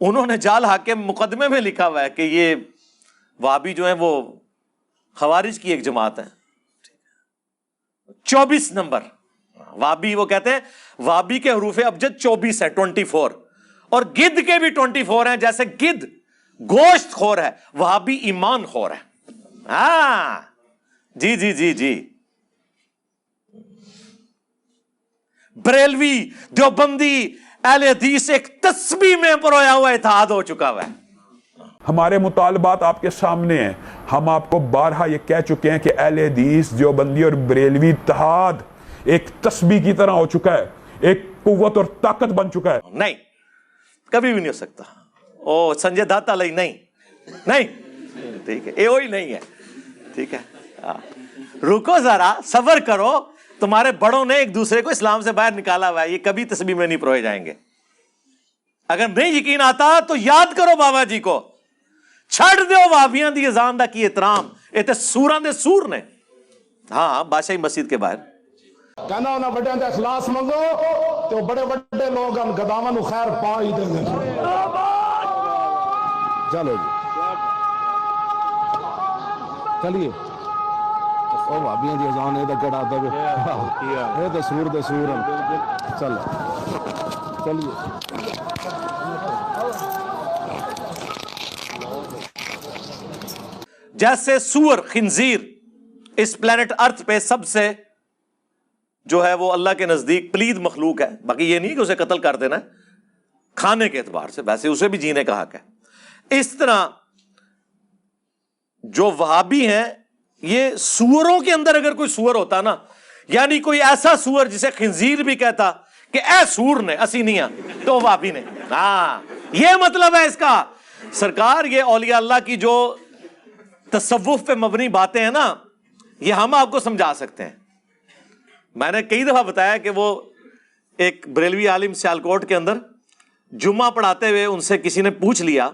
انہوں نے جال حق کے مقدمے میں لکھا ہوا ہے کہ یہ وہابی جو ہیں وہ خوارج کی ایک جماعت ہے. 24 نمبر وہابی، وہ کہتے ہیں وہابی کے حروف ابجد 24 ہے، 24، اور گدھ کے بھی 24 ہیں. جیسے گدھ گوشت خور ہے، وہابی ایمان خور ہے. ہاں جی جی جی جی. بریلوی دیوبندی اہل حدیث ایک تسبیح میں پرویا ہوا اتحاد ہو چکا ہوا ہے. ہمارے مطالبات آپ کے سامنے ہیں. ہم آپ کو بارہا یہ کہہ چکے ہیں کہ اہل حدیث دیوبندی اور بریلوی اتحاد ایک تسبیح کی طرح ہو چکا ہے، ایک قوت اور طاقت بن چکا ہے. نہیں، کبھی بھی نہیں ہو سکتا. او سنجے داتا لئی نہیں، ٹھیک ہے، یہ وہی نہیں ہے. ٹھیک ہے، رکو ذرا، صبر کرو. تمہارے بڑوں نے ایک دوسرے کو اسلام سے باہر نکالا ہوا ہے، یہ کبھی تسبیح میں نہیں پروئے جائیں گے. اگر نہیں یقین آتا تو یاد کرو بابا جی کو. چھڑ دیو وہابیاں دی اذان دا کی احترام، یہ تے سوراں دے سور نے. ہاں بادشاہی مسجد کے باہر کہنا انہاں بڑیاں دا اخلاص منگو تو بڑے بڑے لوگ ہم گداواں نو خیر پا ہی دیں گے. چلو جی چلیے. او بھابیاں دی اذان اے تے کڑا تے اے تے سور دے سور ہیں. چلو چلیے. جیسے سور خنزیر اس پلانٹ ارتھ پہ سب سے جو ہے وہ اللہ کے نزدیک پلید مخلوق ہے. باقی یہ نہیں کہ اسے قتل کر دینا کھانے کے اعتبار سے، ویسے اسے بھی جینے کا حق ہے. اس طرح جو وہابی ہیں یہ سوروں کے اندر اگر کوئی سور ہوتا نا، یعنی کوئی ایسا سور جسے خنزیر بھی کہتا کہ اے سور نے اسی نہیں آ تو وہابی نے. ہاں یہ مطلب ہے اس کا. سرکار یہ اولیاء اللہ کی جو تصوف پہ مبنی باتیں ہیں نا، یہ ہم آپ کو سمجھا سکتے ہیں. میں نے کئی دفعہ بتایا کہ وہ ایک بریلوی عالم سیالکوٹ کے اندر جمعہ پڑھاتے ہوئے ان سے کسی نے پوچھ لیا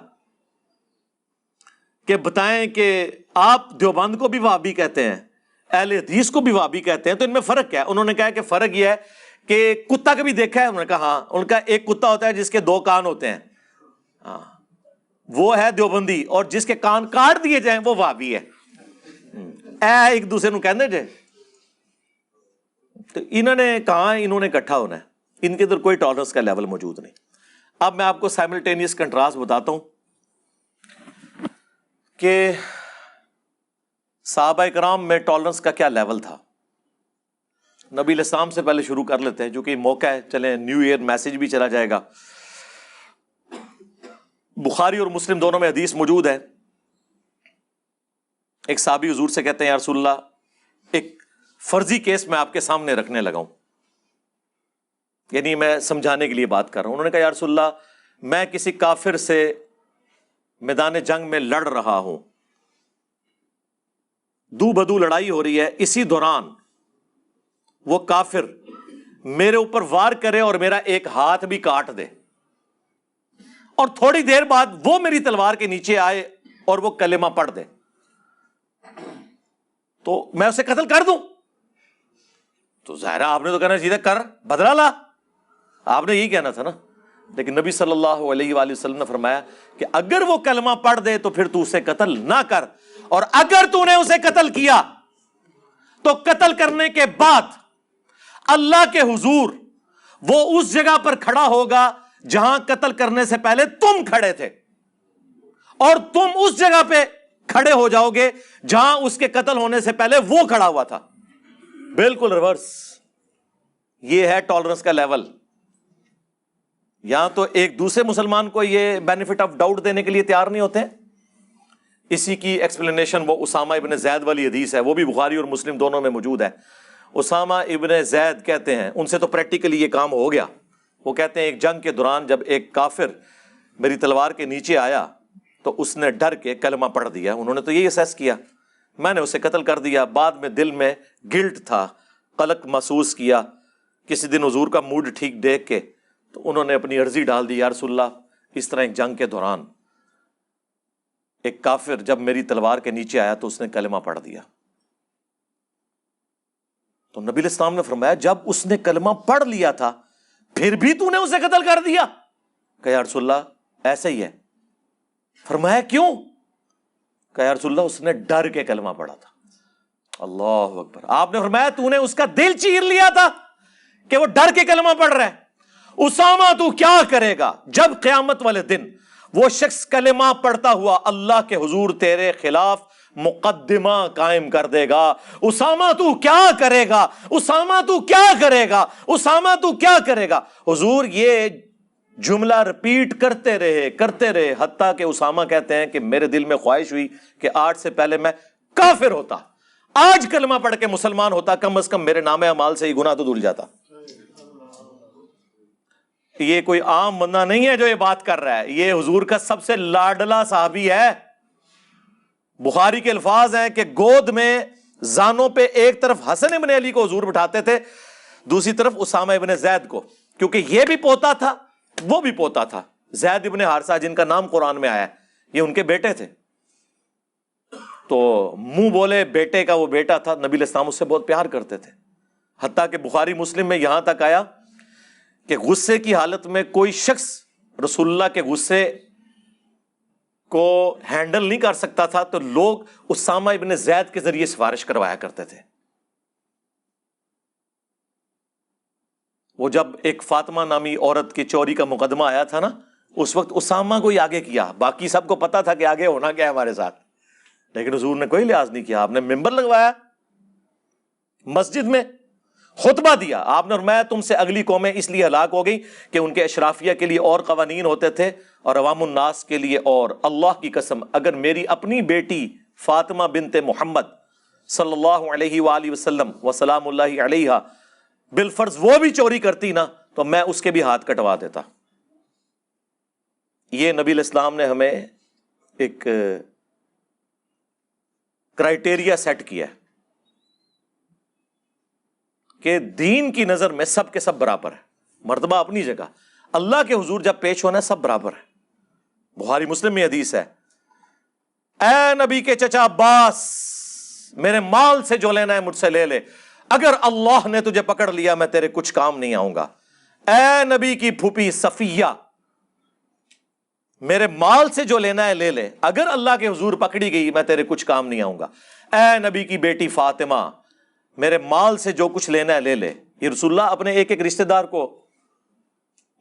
کہ بتائیں کہ آپ دیوبند کو بھی وہابی کہتے ہیں، اہل حدیث کو بھی وہابی کہتے ہیں، تو ان میں فرق کیا ہے؟ انہوں نے کہا کہ فرق یہ ہے کہ کتا کبھی دیکھا ہے؟ انہوں نے کہا ہاں. ان کا ایک کتا ہوتا ہے جس کے 2 کان ہوتے ہیں، ہاں وہ ہے دیوبندی، اور جس کے کان کاٹ دیے جائیں وہ وہابی ہے. ایک دوسرے نو کہنے جے. تو انہوں نے کہا انہوں نے اکٹھا ہونا ہے، ان کے اندر کوئی ٹالرنس کا لیول موجود نہیں. اب میں آپ کو سائملٹینیس کنٹراسٹ بتاتا ہوں کہ صحابہ کرام میں ٹالرنس کا کیا لیول تھا؟ نبی علیہ السلام سے پہلے شروع کر لیتے ہیں، جو کہ موقع ہے، چلیں نیو ایئر میسج بھی چلا جائے گا۔ بخاری اور مسلم دونوں میں حدیث موجود ہے۔ ایک صحابی حضور سے کہتے ہیں یا رسول اللہ ایک فرضی کیس میں آپ کے سامنے رکھنے لگا ہوں، یعنی میں سمجھانے کے لیے بات کر رہا ہوں۔ انہوں نے کہا یا رسول اللہ میں کسی کافر سے میدان جنگ میں لڑ رہا ہوں، دو بدو لڑائی ہو رہی ہے، اسی دوران وہ کافر میرے اوپر وار کرے اور میرا ایک ہاتھ بھی کاٹ دے، اور تھوڑی دیر بعد وہ میری تلوار کے نیچے آئے اور وہ کلمہ پڑھ دے، تو میں اسے قتل کر دوں؟ تو ظاہر آپ نے تو کہنا چاہیے کر، بدلہ لا، آپ نے یہی کہنا تھا نا۔ لیکن نبی صلی اللہ علیہ وآلہ وسلم نے فرمایا کہ اگر وہ کلمہ پڑھ دے تو پھر تو اسے قتل نہ کر، اور اگر تو نے اسے قتل کیا تو قتل کرنے کے بعد اللہ کے حضور وہ اس جگہ پر کھڑا ہوگا جہاں قتل کرنے سے پہلے تم کھڑے تھے، اور تم اس جگہ پہ کھڑے ہو جاؤ گے جہاں اس کے قتل ہونے سے پہلے وہ کھڑا ہوا تھا۔ بالکل ریورس، یہ ہے ٹالرنس کا لیول۔ یہاں تو ایک دوسرے مسلمان کو یہ بینیفٹ آف ڈاؤٹ دینے کے لیے تیار نہیں ہوتے۔ اسی کی ایکسپلینیشن وہ اسامہ ابن زید والی حدیث ہے، وہ بھی بخاری اور مسلم دونوں میں موجود ہے۔ اسامہ ابن زید کہتے ہیں، ان سے تو پریکٹیکلی یہ کام ہو گیا، وہ کہتے ہیں ایک جنگ کے دوران جب ایک کافر میری تلوار کے نیچے آیا تو اس نے ڈر کے کلمہ پڑھ دیا، انہوں نے تو یہی اسیس کیا، میں نے اسے قتل کر دیا۔ بعد میں دل میں گلٹ تھا، قلق محسوس کیا، کسی دن حضور کا موڈ ٹھیک دیکھ کے تو انہوں نے اپنی عرضی ڈال دی، یا رسول اللہ اس طرح ایک جنگ کے دوران ایک کافر جب میری تلوار کے نیچے آیا تو اس نے کلمہ پڑھ دیا۔ تو نبی علیہ السلام نے فرمایا جب اس نے کلمہ پڑھ لیا تھا پھر بھی تو نے اسے قتل کر دیا؟ کہ یا رسول اللہ ایسا ہی ہے۔ فرمایا کیوں؟ کہ یا رسول اللہ اس نے ڈر کے کلمہ پڑھا تھا۔ اللہ اکبر۔ آپ نے فرمایا تو نے اس کا دل چیر لیا تھا کہ وہ ڈر کے کلمہ پڑھ رہا ہے۔ اسامہ تو کیا کرے گا جب قیامت والے دن وہ شخص کلمہ پڑھتا ہوا اللہ کے حضور تیرے خلاف مقدمہ قائم کر دے گا؟ اسامہ تو کیا کرے گا؟ اسامہ تو کیا کرے گا؟ اسامہ تو کیا کرے گا؟ حضور یہ جملہ رپیٹ کرتے رہے حتیٰ کہ اسامہ کہتے ہیں کہ میرے دل میں خواہش ہوئی کہ آج سے پہلے میں کافر ہوتا، آج کلمہ پڑھ کے مسلمان ہوتا، کم از کم میرے نام اعمال سے ہی گناہ تو دھل جاتا۔ یہ کوئی عام بندہ نہیں ہے جو یہ بات کر رہا ہے، یہ حضور کا سب سے لاڈلا صحابی ہے۔ بخاری کے الفاظ ہیں کہ گود میں زانوں پہ ایک طرف حسن ابن علی کو حضور بٹھاتے تھے، دوسری طرف اسامہ ابن زید کو، کیونکہ یہ بھی پوتا تھا وہ بھی پوتا تھا۔ زید ابن حارثہ جن کا نام قرآن میں آیا ہے یہ ان کے بیٹے تھے، تو منہ بولے بیٹے کا وہ بیٹا تھا، نبی علیہ السلام اس سے بہت پیار کرتے تھے۔ حتیٰ کہ بخاری مسلم میں یہاں تک آیا کہ غصے کی حالت میں کوئی شخص رسول اللہ کے غصے کو ہینڈل نہیں کر سکتا تھا تو لوگ اسامہ ابن زید کے ذریعے سفارش کروایا کرتے تھے۔ وہ جب ایک فاطمہ نامی عورت کی چوری کا مقدمہ آیا تھا نا، اس وقت اسامہ کو ہی آگے کیا، باقی سب کو پتا تھا کہ آگے ہونا کیا ہے ہمارے ساتھ، لیکن حضور نے کوئی لحاظ نہیں کیا۔ آپ نے ممبر لگوایا، مسجد میں خطبہ دیا، آپ نے فرمایا تم سے اگلی قومیں اس لیے ہلاک ہو گئی کہ ان کے اشرافیہ کے لیے اور قوانین ہوتے تھے اور عوام الناس کے لیے اور۔ اللہ کی قسم اگر میری اپنی بیٹی فاطمہ بنت محمد صلی اللہ علیہ وآلہ وسلم وسلام اللہ علیہ بالفرض وہ بھی چوری کرتی نا تو میں اس کے بھی ہاتھ کٹوا دیتا۔ یہ نبی علیہ السلام نے ہمیں ایک کرائٹیریا سیٹ کیا ہے کہ دین کی نظر میں سب کے سب برابر ہے، مرتبہ اپنی جگہ، اللہ کے حضور جب پیش ہونا ہے سب برابر ہے۔ بخاری مسلم میں حدیث ہے، اے نبی کے چچا عباس میرے مال سے جو لینا ہے مجھ سے لے لے، اگر اللہ نے تجھے پکڑ لیا میں تیرے کچھ کام نہیں آؤں گا۔ اے نبی کی پھوپھی صفیہ میرے مال سے جو لینا ہے لے لے، اگر اللہ کے حضور پکڑی گئی میں تیرے کچھ کام نہیں آؤں گا۔ اے نبی کی بیٹی فاطمہ میرے مال سے جو کچھ لینا ہے لے لے۔ یہ رسول اللہ اپنے ایک ایک رشتہ دار کو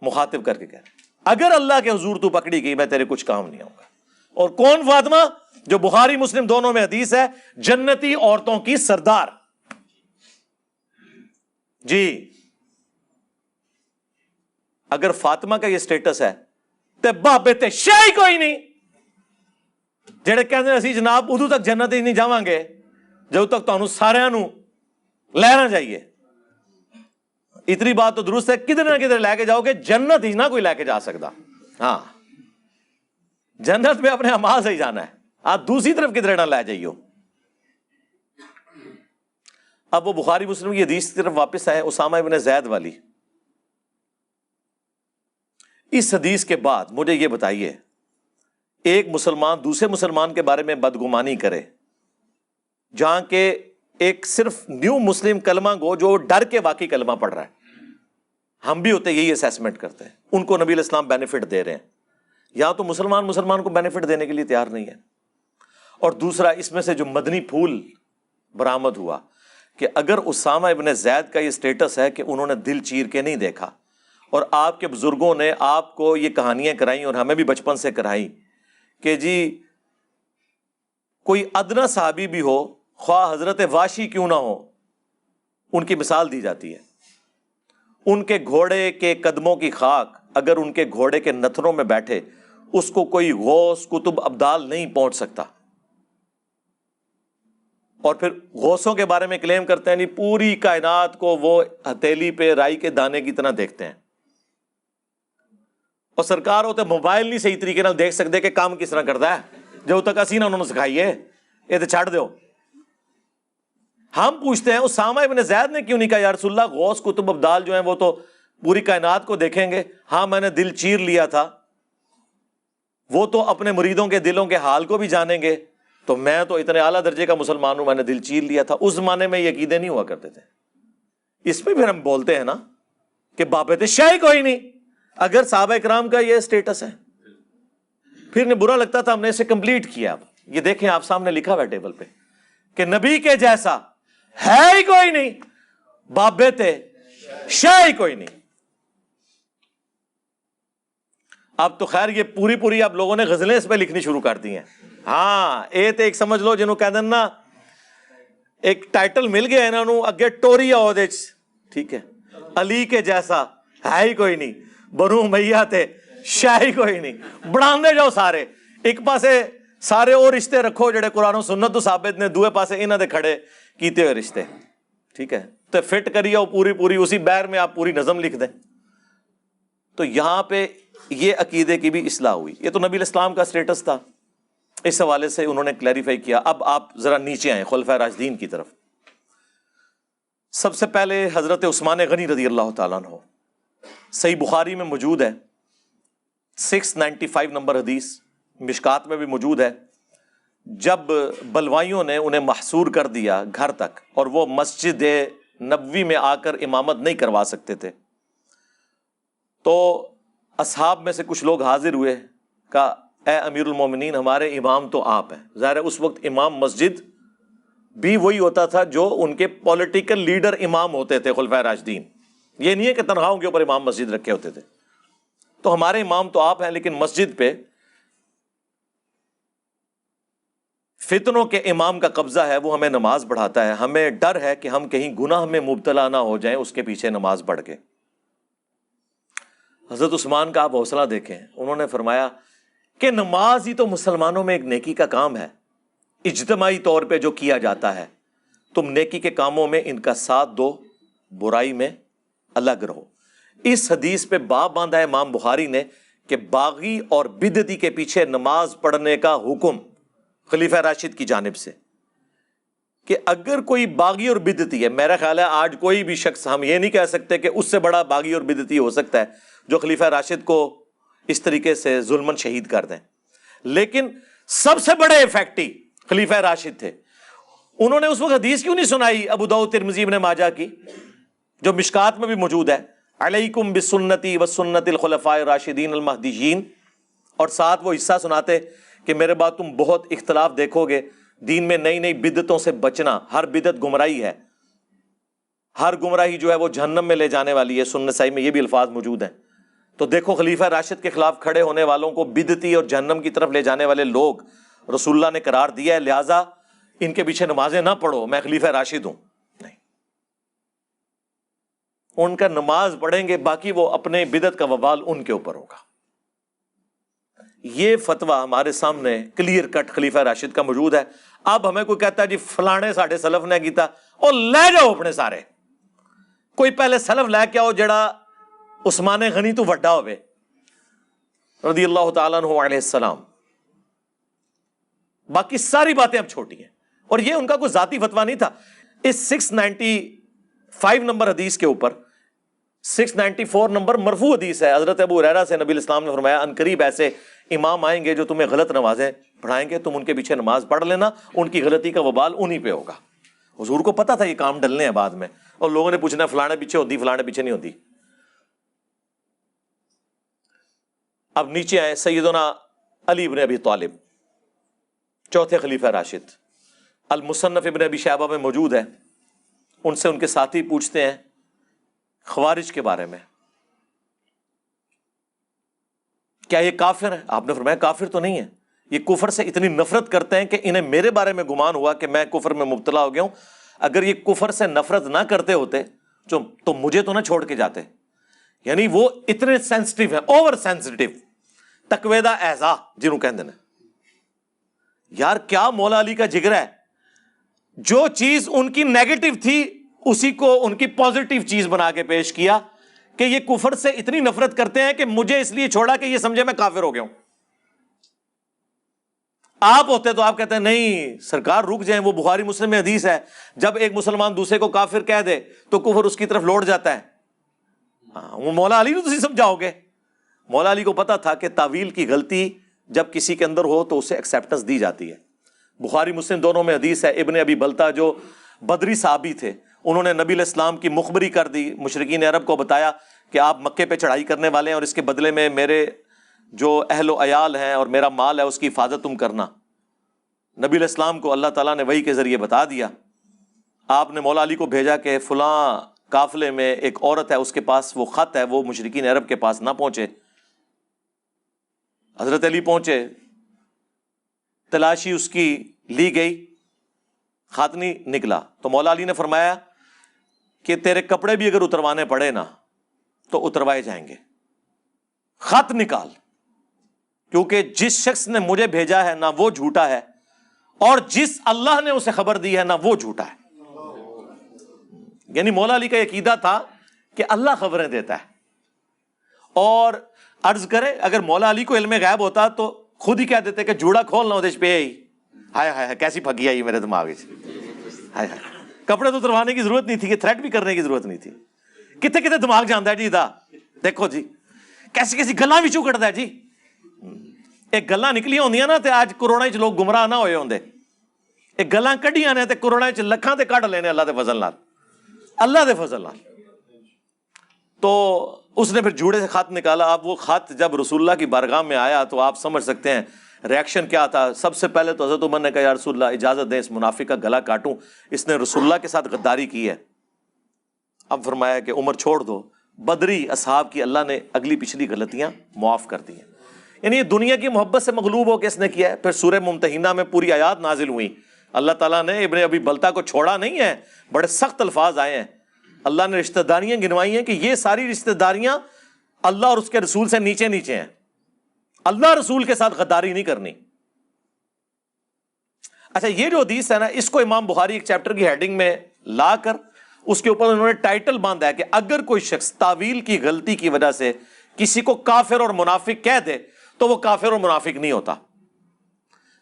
مخاطب کر کے کہہ رہے، اگر اللہ کے حضور تو پکڑی گئی میں تیرے کچھ کام نہیں آؤں گا۔ اور کون فاطمہ؟ جو بخاری مسلم دونوں میں حدیث ہے، جنتی عورتوں کی سردار. جی اگر فاطمہ کا یہ سٹیٹس ہے تے بابے تے شاہی کوئی نہیں جڑے کہندے اسی جناب ادو تک جنت ہی نہیں جاواں گے جب تک تانوں سارے نو لینا چاہیے. اتنی بات تو درست ہے، کدھر نہ کدھر لے کے جاؤ گے، جنت ہی نہ کوئی لے کے جا سکتا. ہاں جنت میں اپنے اعمال سے ہی جانا ہے، آپ دوسری طرف کدھر نہ لے جائیو. اب وہ بخاری مسلم کی حدیث کی طرف واپس آئے، اسامہ ابن زید والی. اس حدیث کے بعد مجھے یہ بتائیے، ایک مسلمان دوسرے مسلمان کے بارے میں بدگمانی کرے، جہاں کہ ایک صرف نیو مسلم کلمہ گو جو ڈر کے واقعی کلمہ پڑھ رہا ہے، ہم بھی ہوتے یہی اسیسمنٹ کرتے ہیں، ان کو نبی علیہ السلام بینیفٹ دے رہے ہیں، یہاں تو مسلمان کو بینیفٹ دینے کے لیے تیار نہیں ہے. اور دوسرا اس میں سے جو مدنی پھول برآمد ہوا کہ اگر اسامہ ابن زید کا یہ سٹیٹس ہے کہ انہوں نے دل چیر کے نہیں دیکھا، اور آپ کے بزرگوں نے آپ کو یہ کہانیاں کرائیں اور ہمیں بھی بچپن سے کرائی کہ جی کوئی ادنا صحابی بھی ہو، خواہ حضرت واشی کیوں نہ ہو، ان کی مثال دی جاتی ہے. ان کے گھوڑے کے قدموں کی خاک اگر ان کے گھوڑے کے نتھنوں میں بیٹھے اس کو کوئی غوث کتب ابدال نہیں پہنچ سکتا. اور پھر غوثوں کے بارے میں کلیم کرتے ہیں نہیں پوری کائنات کو وہ ہتھیلی پہ رائی کے دانے کی طرح دیکھتے ہیں، اور سرکار ہوتے موبائل نہیں صحیح طریقے نال دیکھ سکتے کہ کام کس طرح کرتا ہے، جب تک اسی نہ انہوں نے سکھائیے یہ تو چھڑ دو. ہم پوچھتے ہیں اسامہ ابن زید نے کیوں نہیں کہا یا رسول اللہ غوث کتب ابدال جو ہیں وہ تو پوری کائنات کو دیکھیں گے، ہاں میں نے دل چیر لیا تھا، وہ تو اپنے مریدوں کے دلوں کے حال کو بھی جانیں گے، تو میں تو اتنے اعلیٰ درجے کا مسلمان ہوں، میں نے دل چیر لیا تھا. اس زمانے میں یہ عقیدے نہیں ہوا کرتے تھے. اس پہ پھر ہم بولتے ہیں نا کہ بابت شاہی کوئی نہیں اگر صحابہ اکرام کا یہ سٹیٹس ہے. پھر انہیں برا لگتا تھا، ہم نے اسے کمپلیٹ کیا. اب یہ دیکھیں آپ سامنے لکھا ہوا ہے ٹیبل پہ کہ نبی کے جیسا ہے ہی کوئی نہیں، بابت شاہی کوئی نہیں. اب تو خیر یہ پوری آپ لوگوں نے غزلیں اس پہ لکھنی شروع کر دی ہیں. ہاں اے تے ایک سمجھ لو جنہوں کہہ نا ایک ٹائٹل مل گیا انہوں نے اگے ٹوری آؤ دے، ٹھیک ہے، علی کے جیسا ہے ہی کوئی نہیں، بنو امیہ تے شاہی کوئی نہیں. بڑھاندے جاؤ سارے، ایک پاسے سارے وہ رشتے رکھو جڑے قرآن و سنت تو ثابت نے، دوے پاسے انہاں دے کھڑے کیتے ہوئے رشتے، ٹھیک ہے، تو فٹ کری آؤ پوری اسی بیر میں آپ پوری نظم لکھ دیں. تو یہاں پہ یہ عقیدے کی بھی اصلاح ہوئی. یہ تو نبی علیہ السلام کا سٹیٹس تھا، اس حوالے سے انہوں نے کلیریفائی کیا. اب آپ ذرا نیچے آئیں خلفائے راشدین کی طرف. سب سے پہلے حضرت عثمان غنی رضی اللہ تعالیٰ عنہ، صحیح بخاری میں موجود ہے، 695 نمبر حدیث، مشکات میں بھی موجود ہے. جب بلوائیوں نے انہیں محصور کر دیا گھر تک اور وہ مسجد نبوی میں آ کر امامت نہیں کروا سکتے تھے، تو اصحاب میں سے کچھ لوگ حاضر ہوئے، کہا اے امیر المومنین ہمارے امام تو آپ ہیں. ظاہر ہے اس وقت امام مسجد بھی وہی ہوتا تھا جو ان کے پولیٹیکل لیڈر امام ہوتے تھے خلفائے راشدین. یہ نہیں ہے کہ تنخواہوں کے اوپر امام مسجد رکھے ہوتے تھے. تو ہمارے امام تو آپ ہیں لیکن مسجد پہ فتنوں کے امام کا قبضہ ہے، وہ ہمیں نماز پڑھاتا ہے، ہمیں ڈر ہے کہ ہم کہیں گناہ میں مبتلا نہ ہو جائیں اس کے پیچھے نماز پڑھ کے. حضرت عثمان کا آپ حوصلہ دیکھیں، انہوں نے فرمایا کہ نماز ہی تو مسلمانوں میں ایک نیکی کا کام ہے، اجتماعی طور پہ جو کیا جاتا ہے، تم نیکی کے کاموں میں ان کا ساتھ دو، برائی میں الگ رہو. اس حدیث پہ باب باندھا ہے امام بخاری نے کہ باغی اور بدعتی کے پیچھے نماز پڑھنے کا حکم خلیفہ راشد کی جانب سے، کہ اگر کوئی باغی اور بدعتی ہے، میرا خیال ہے آج کوئی بھی شخص ہم یہ نہیں کہہ سکتے کہ اس سے بڑا باغی اور بدعتی ہو سکتا ہے جو خلیفہ راشد کو اس طریقے سے ظلمن شہید کر دیں، لیکن سب سے بڑے افیکٹی خلیفہ راشد تھے. انہوں نے اس وقت حدیث کیوں نہیں سنائی ابو داؤد ترمذی ابن ماجہ کی جو مشکات میں بھی موجود ہے، علیکم بسنتی وسنت الخلفاء الراشدین المہدیین، اور ساتھ وہ حصہ سناتے کہ میرے بعد تم بہت اختلاف دیکھو گے، دین میں نئی نئی بدعتوں سے بچنا، ہر بدعت گمراہی ہے، ہر گمراہی جو ہے وہ جہنم میں لے جانے والی ہے. سنن نسائی میں یہ بھی الفاظ موجود ہیں. تو دیکھو خلیفہ راشد کے خلاف کھڑے ہونے والوں کو بدعتی اور جہنم کی طرف لے جانے والے لوگ رسول اللہ نے قرار دیا ہے، لہذا ان کے پیچھے نمازیں نہ پڑھو، میں خلیفہ راشد ہوں. نہیں، ان کا نماز پڑھیں گے، باقی وہ اپنے بدعت کا وبال ان کے اوپر ہوگا. یہ فتویٰ ہمارے سامنے کلیئر کٹ خلیفہ راشد کا موجود ہے. اب ہمیں کوئی کہتا ہے جی فلانے ساڈے سلف نے کیتا، اور لے جاؤ اپنے سارے، کوئی پہلے سلف لے کے آؤ جڑا عثمان غنی تو وڈا ہوئے رضی اللہ تعالیٰ عنہ علیہ السلام. باقی ساری باتیں اب چھوٹی ہیں. اور یہ ان کا کوئی ذاتی فتویٰ نہیں تھا. اس 695 نمبر حدیث کے اوپر 694 نمبر مرفوع حدیث ہے، حضرت ابو ہریرہ سے نبی الاسلام نے فرمایا ان قریب ایسے امام آئیں گے جو تمہیں غلط نمازیں پڑھائیں گے، تم ان کے پیچھے نماز پڑھ لینا، ان کی غلطی کا وبال انہی پہ ہوگا. حضور کو پتا تھا یہ کام ڈلنے ہیں بعد میں، اور لوگوں نے پوچھنا فلانے پیچھے ہوتی فلانے پیچھے نہیں ہوتی. اب نیچے آئے سیدنا علی ابن ابی طالب، چوتھے خلیفہ راشد، المصنف ابن ابی شیبہ میں موجود ہے. ان سے ان کے ساتھی پوچھتے ہیں خوارج کے بارے میں، کیا یہ کافر ہے؟ آپ نے فرمایا کافر تو نہیں ہے، یہ کفر سے اتنی نفرت کرتے ہیں کہ انہیں میرے بارے میں گمان ہوا کہ میں کفر میں مبتلا ہو گیا ہوں. اگر یہ کفر سے نفرت نہ کرتے ہوتے تو مجھے تو نہ چھوڑ کے جاتے. یعنی وہ اتنے سینسٹیو ہیں، اوور سینسٹیو، تقویدہ اعضا جنہوں کہندے نے. یار کیا مولا علی کا جگر ہے، جو چیز ان کی نیگیٹو تھی اسی کو ان کی پازیٹیو چیز بنا کے پیش کیا کہ یہ کفر سے اتنی نفرت کرتے ہیں کہ مجھے اس لیے چھوڑا کہ یہ سمجھے میں کافر ہو گیا ہوں. آپ ہوتے تو آپ کہتے ہیں نہیں سرکار رک جائیں، وہ بخاری مسلم میں حدیث ہے جب ایک مسلمان دوسرے کو کافر کہہ دے تو کفر اس کی طرف لوٹ جاتا ہے. وہ مولا علی کو تسی سمجھاؤ گے. مولا علی کو پتا تھا کہ تعویل کی غلطی جب کسی کے اندر ہو تو اسے ایکسیپٹنس دی جاتی ہے. بخاری مسلم دونوں میں حدیث ہے، ابن ابی بلتا جو بدری صحابی تھے، انہوں نے نبی علیہ السلام کی مخبری کر دی، مشرکین عرب کو بتایا کہ آپ مکے پہ چڑھائی کرنے والے ہیں اور اس کے بدلے میں میرے جو اہل و عیال ہیں اور میرا مال ہے اس کی حفاظت تم کرنا. نبی علیہ السلام کو اللہ تعالیٰ نے وحی کے ذریعے بتا دیا. آپ نے مولا علی کو بھیجا کہ فلاں قافلے میں ایک عورت ہے، اس کے پاس وہ خط ہے، وہ مشرکین عرب کے پاس نہ پہنچے. حضرت علی پہنچے، تلاشی اس کی لی گئی، خط نہیں نکلا. تو مولا علی نے فرمایا کہ تیرے کپڑے بھی اگر اتروانے پڑے نا تو اتروائے جائیں گے، خط نکال، کیونکہ جس شخص نے مجھے بھیجا ہے نہ وہ جھوٹا ہے اور جس اللہ نے اسے خبر دی ہے نہ وہ جھوٹا ہے. یعنی مولا علی کا عقیدہ تھا کہ اللہ خبریں دیتا ہے. اور عرض کرے اگر مولا علی کو علم غیب ہوتا تو خود ہی کہہ دیتے کہ جوڑا کھولنا ہوتے پہ ہی ہائے ہائے کیسی پھگی آئی میرے دماغ میں، ہائے ہائے کپڑے تو اتروانے کی ضرورت نہیں تھی، کہ تھریٹ بھی کرنے کی ضرورت نہیں تھی. کتنے کتنے دماغ جانتا ہے جی دا، دیکھو جی کیسی کیسی گلاں بھی چوں کٹدا ہے جی. ایک گلاں نکلیاں ہوندیاں نا تے آج کروڑاں وچ لوگ گمراہ نہ ہوئے ہوندے. ایک گلاں کڈیاں نے تے کروڑاں وچ لکھاں تے کڈ لینے اللہ دے فضل نال، اللہ دے فضل نال. تو اس نے پھر جوڑے سے خط نکالا. اب وہ خط جب رسول اللہ کی بارگاہ میں آیا تو آپ سمجھ سکتے ہیں ریاکشن کیا تھا. سب سے پہلے تو حضرت عمر نے کہا یا رسول اللہ اجازت دیں اس منافق کا گلا کاٹوں، اس نے رسول اللہ کے ساتھ غداری کی ہے. اب فرمایا کہ عمر چھوڑ دو، بدری اصحاب کی اللہ نے اگلی پچھلی غلطیاں معاف کر دی ہیں. یعنی یہ دنیا کی محبت سے مغلوب ہو کے اس نے کیا ہے. پھر سورہ ممتحنہ میں پوری آیات نازل ہوئی. اللہ تعالیٰ نے ابن ابی بلتا کو چھوڑا نہیں ہے، بڑے سخت الفاظ آئے ہیں. اللہ نے رشتہ داریاں گنوائی ہیں کہ یہ ساری رشتہ داریاں اللہ اور اس کے رسول سے نیچے نیچے ہیں، اللہ رسول کے ساتھ غداری نہیں کرنی. اچھا یہ جو حدیث ہے نا، اس کو امام بخاری ایک چیپٹر کی ہیڈنگ میں لا کر اس کے اوپر انہوں نے ٹائٹل باندھا ہے کہ اگر کوئی شخص تعویل کی غلطی کی وجہ سے کسی کو کافر اور منافق کہہ دے تو وہ کافر اور منافق نہیں ہوتا.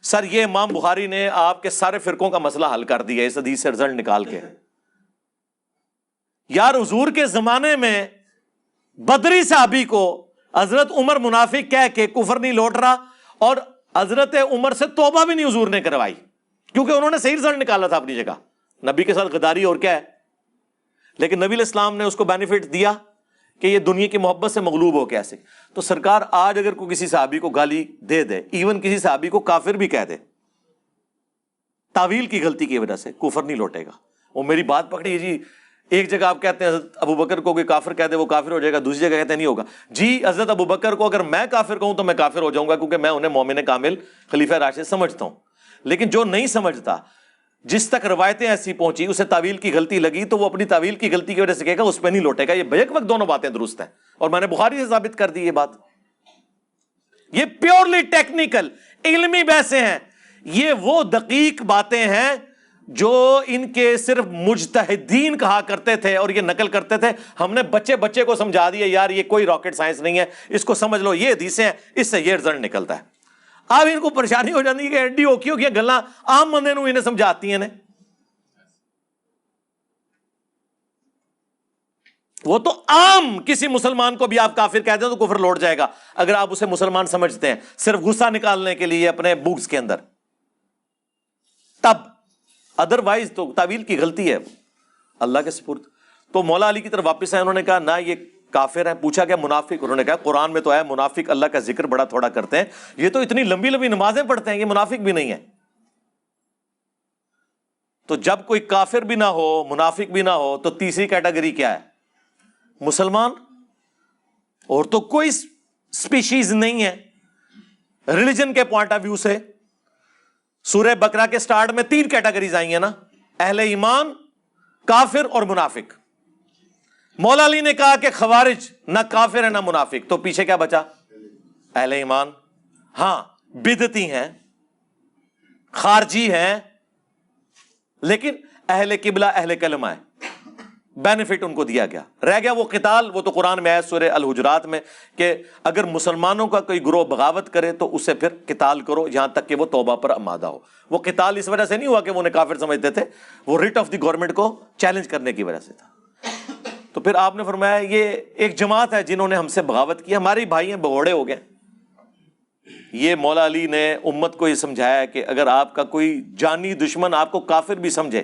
سر یہ امام بخاری نے آپ کے سارے فرقوں کا مسئلہ حل کر دیا اس حدیث سے رزلٹ نکال کے. یار حضور کے زمانے میں بدری صحابی کو حضرت عمر منافق کہہ کے کفر نہیں لوٹ رہا، اور حضرت عمر سے توبہ بھی نہیں حضور نے کروائی، کیونکہ انہوں نے صحیح رزلٹ نکالا تھا اپنی جگہ. نبی کے ساتھ غداری اور کیا ہے. لیکن نبی علیہ السلام نے اس کو بینیفٹ دیا کہ یہ دنیا کی محبت سے مغلوب ہو کیسے. تو سرکار آج اگر کوئی کسی صحابی کو گالی دے دے، ایون کسی صحابی کو کافر بھی کہہ دے، تعویل کی غلطی کی وجہ سے کفر نہیں لوٹے گا. وہ میری بات پکڑی جی، ایک جگہ آپ کہتے ہیں حضرت ابو بکر کو کوئی کافر کہہ دے وہ کافر ہو جائے گا، دوسری جگہ کہتے ہیں نہیں ہوگا. جی حضرت ابو بکر کو اگر میں کافر کہوں تو میں کافر ہو جاؤں گا، کیونکہ میں انہیں مومن کامل خلیفہ راشد سمجھتا ہوں. لیکن جو نہیں سمجھتا، جس تک روایتیں ایسی پہنچی، اسے تعویل کی غلطی لگی، تو وہ اپنی تعویل کی غلطی کی وجہ سے کہے گا، اس پہ نہیں لوٹے گا. یہ بیک وقت دونوں باتیں درست ہیں، اور میں نے بخاری سے ثابت کر دی یہ بات. یہ پیورلی ٹیکنیکل علمی بحثیں ہیں، یہ وہ دقیق باتیں ہیں جو ان کے صرف مجتہدین کہا کرتے تھے اور یہ نقل کرتے تھے. ہم نے بچے کو سمجھا دیا یار یہ کوئی راکٹ سائنس نہیں ہے، اس کو سمجھ لو، یہ حدیثیں ہیں، اس سے یہ رزلٹ نکلتا ہے. اب ان کو پریشانی ہو جاتی ہے کہ ایڈی اوکیو کی گلاں عام بندے نوں انہیں سمجھاتی ہیں. وہ تو عام کسی مسلمان کو بھی آپ کافر کہہ دیں تو کفر لوٹ جائے گا اگر آپ اسے مسلمان سمجھتے ہیں صرف غصہ نکالنے کے لیے اپنے بوکس کے اندر. تب ادروائز تو تعویل کی غلطی ہے اللہ کے سپرد. تو مولا علی کی طرف واپس آئے، انہوں نے کہا نہ یہ کافر ہیں. پوچھا کہ منافق؟ انہوں نے کہا قرآن میں تو ہے منافق اللہ کا ذکر بڑا تھوڑا کرتے ہیں، یہ تو اتنی لمبی لمبی نمازیں پڑھتے ہیں، یہ منافق بھی نہیں ہے. تو جب کوئی کافر بھی نہ ہو منافق بھی نہ ہو تو تیسری کیٹیگری کیا ہے؟ مسلمان. اور تو کوئی اسپیشیز نہیں ہے ریلیجن کے پوائنٹ آف ویو سے. سورہ بقرہ کے سٹارٹ میں 3 کیٹیگریز آئی ہیں نا، اہل ایمان، کافر اور منافق. مولا علی نے کہا کہ خوارج نہ کافر ہے نہ منافق، تو پیچھے کیا بچا؟ اہل ایمان. ہاں بدعتی ہیں، خارجی ہیں، لیکن اہل قبلہ اہل کلمہ ہے، بینیفٹ ان کو دیا گیا. رہ گیا وہ قتال، وہ تو قرآن میں ہے سورہ الحجرات میں کہ اگر مسلمانوں کا کوئی گروہ بغاوت کرے تو اسے پھر قتال کرو یہاں تک کہ وہ توبہ پر آمادہ ہو. وہ قتال اس وجہ سے نہیں ہوا کہ وہ انہیں کافر سمجھتے تھے، وہ ریٹ آف دی گورنمنٹ کو چیلنج کرنے کی وجہ سے تھا. تو پھر آپ نے فرمایا یہ ایک جماعت ہے جنہوں نے ہم سے بغاوت کی، ہمارے بھائی ہیں، بھگوڑے ہو گئے. یہ مولا علی نے امت کو یہ سمجھایا کہ اگر آپ کا کوئی جانی دشمن آپ کو کافر بھی سمجھے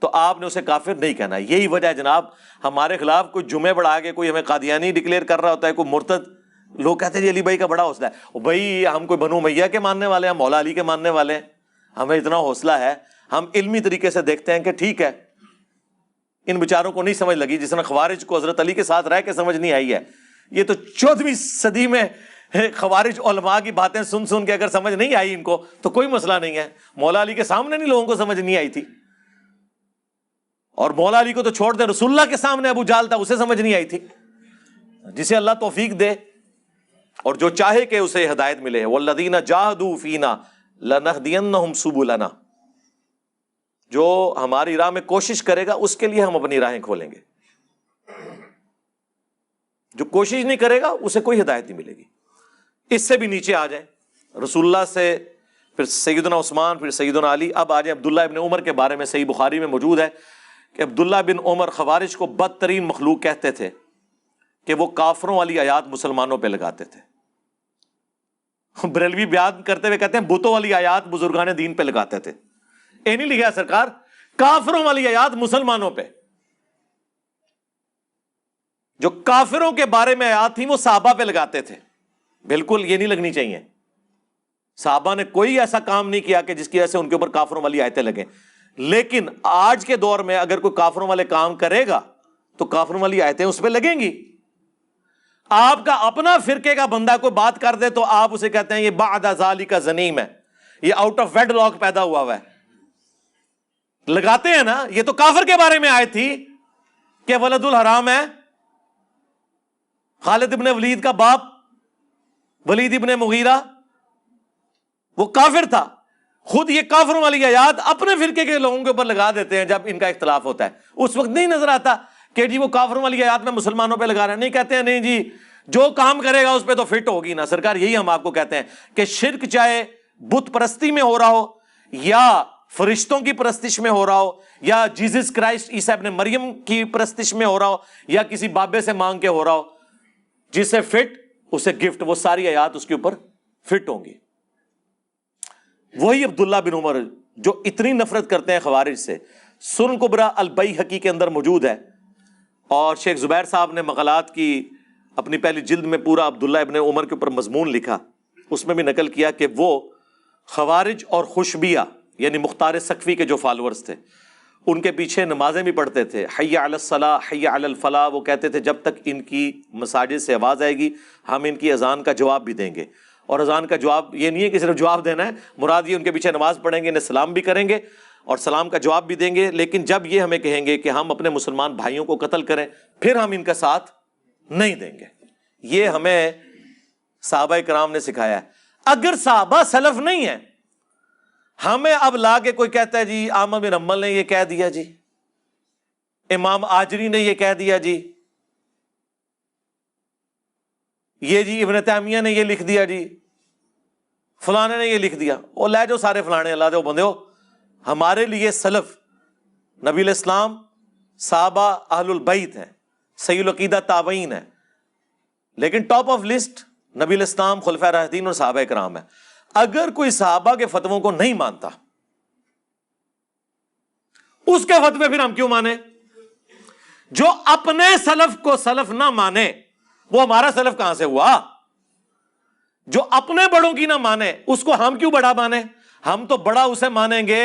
تو آپ نے اسے کافر نہیں کہنا. یہی وجہ ہے جناب ہمارے خلاف کوئی جمعے بڑھا کے کوئی ہمیں قادیانی ڈکلیئر کر رہا ہوتا ہے، کوئی مرتد، لوگ کہتے ہیں جی علی بھائی کا بڑا حوصلہ ہے. بھائی ہم کوئی بنو امیہ کے ماننے والے ہیں، مولا علی کے ماننے والے ہیں، ہمیں اتنا حوصلہ ہے. ہم علمی طریقے سے دیکھتے ہیں کہ ٹھیک ہے ان بیچاروں کو نہیں سمجھ لگی، جس طرح خوارج کو حضرت علی کے ساتھ رہ کے سمجھ نہیں آئی ہے. یہ تو 14ویں صدی میں خوارج علماء کی باتیں سن سن کے اگر سمجھ نہیں آئی ان کو تو کوئی مسئلہ نہیں ہے. مولا علی کے سامنے نہیں لوگوں کو سمجھ نہیں آئی تھی، اور مولا علی کو تو چھوڑ دیں، رسول اللہ کے سامنے ابو جہل تھا اسے سمجھ نہیں آئی تھی. جسے اللہ توفیق دے اور جو چاہے کہ اسے ہدایت ملے. والذین جاہدوا فینا لنہدینہم سبلنا، جو ہماری راہ میں کوشش کرے گا اس کے لیے ہم اپنی راہیں کھولیں گے، جو کوشش نہیں کرے گا اسے کوئی ہدایت نہیں ملے گی. اس سے بھی نیچے آ جائیں رسول اللہ سے، پھر سیدنا عثمان، پھر سیدنا علی. اب آ جائیں عبداللہ ابن عمر کے بارے میں. صحیح بخاری میں موجود ہے کہ عبداللہ بن عمر خوارج کو بدترین مخلوق کہتے تھے کہ وہ کافروں والی آیات مسلمانوں پہ لگاتے تھے. بریلوی بیان کرتے ہوئے کہتے ہیں بتوں والی آیات بزرگان دین پہ لگاتے تھے. اے نہیں لکھا سرکار، کافروں والی آیات مسلمانوں پہ. جو کافروں کے بارے میں آیات تھی وہ صحابہ پہ لگاتے تھے. بالکل یہ نہیں لگنی چاہیے. صحابہ نے کوئی ایسا کام نہیں کیا کہ جس کی وجہ سے ان کے اوپر کافروں والی آیتیں لگیں. لیکن آج کے دور میں اگر کوئی کافروں والے کام کرے گا تو کافروں والی آیتیں اس پہ لگیں گی. آپ کا اپنا فرقے کا بندہ کوئی بات کر دے تو آپ اسے کہتے ہیں یہ بعد ذالک زنیم ہے، یہ آؤٹ آف ویڈ لاک پیدا ہوا ہے. لگاتے ہیں نا. یہ تو کافر کے بارے میں آیت تھی کہ ولد الحرام ہے، خالد ابن ولید کا باپ ولید ابن مغیرہ وہ کافر تھا. خود یہ کافروں والی آیات اپنے فرقے کے لوگوں کے اوپر لگا دیتے ہیں جب ان کا اختلاف ہوتا ہے. اس وقت نہیں نظر آتا کہ جی وہ کافروں والی آیات میں مسلمانوں پہ لگا رہے ہیں. نہیں کہتے ہیں نہیں جی جو کام کرے گا اس پہ تو فٹ ہوگی نا. سرکار یہی ہم آپ کو کہتے ہیں کہ شرک چاہے بت پرستی میں ہو رہا ہو یا فرشتوں کی پرستش میں ہو رہا ہو یا جیزس کرائسٹ عیسیٰ ابن مریم کی پرستش میں ہو رہا ہو یا کسی بابے سے مانگ کے ہو رہا ہو، جسے فٹ اسے گفٹ، وہ ساری آیات اس کے اوپر فٹ ہوں گی. وہی عبداللہ بن عمر جو اتنی نفرت کرتے ہیں خوارج سے. سنن کبریٰ البیہقی کے اندر موجود ہے، اور شیخ زبیر صاحب نے مقالات کی اپنی پہلی جلد میں پورا عبداللہ ابن عمر کے اوپر مضمون لکھا. اس میں بھی نقل کیا کہ وہ خوارج اور خوشبیہ یعنی مختار سقفی کے جو فالورز تھے ان کے پیچھے نمازیں بھی پڑھتے تھے، حی علی الصلاح حی علی الفلاح، وہ کہتے تھے جب تک ان کی مساجد سے آواز آئے گی ہم ان کی اذان کا جواب بھی دیں گے. اور اذان کا جواب یہ نہیں ہے کہ صرف جواب دینا ہے، مراد یہ ان کے پیچھے نماز پڑھیں گے، انہیں سلام بھی کریں گے اور سلام کا جواب بھی دیں گے. لیکن جب یہ ہمیں کہیں گے کہ ہم اپنے مسلمان بھائیوں کو قتل کریں پھر ہم ان کا ساتھ نہیں دیں گے. یہ ہمیں صحابہ کرام نے سکھایا ہے. اگر صحابہ سلف نہیں ہیں، ہمیں اب لا کے کوئی کہتا ہے جی احمد بن حنبل نے یہ کہہ دیا، جی امام آجری نے یہ کہہ دیا، جی یہ جی ابن تیمیہ نے یہ لکھ دیا، جی فلانے نے یہ لکھ دیا، وہ لے جو سارے فلانے اللہ دے بندے ہو. ہمارے لیے سلف نبی الاسلام صحابہ اہل البیت ہیں، صحیح العقیدہ تابعین ہیں، لیکن ٹاپ آف لسٹ نبی الاسلام خلفائے راشدین اور صحابہ کرام ہیں. اگر کوئی صحابہ کے فتووں کو نہیں مانتا، اس کے فتوے پھر ہم کیوں مانے؟ جو اپنے سلف کو سلف نہ مانے وہ ہمارا سلف کہاں سے ہوا؟ جو اپنے بڑوں کی نہ مانے اس کو ہم کیوں بڑا مانے؟ ہم تو بڑا اسے مانیں گے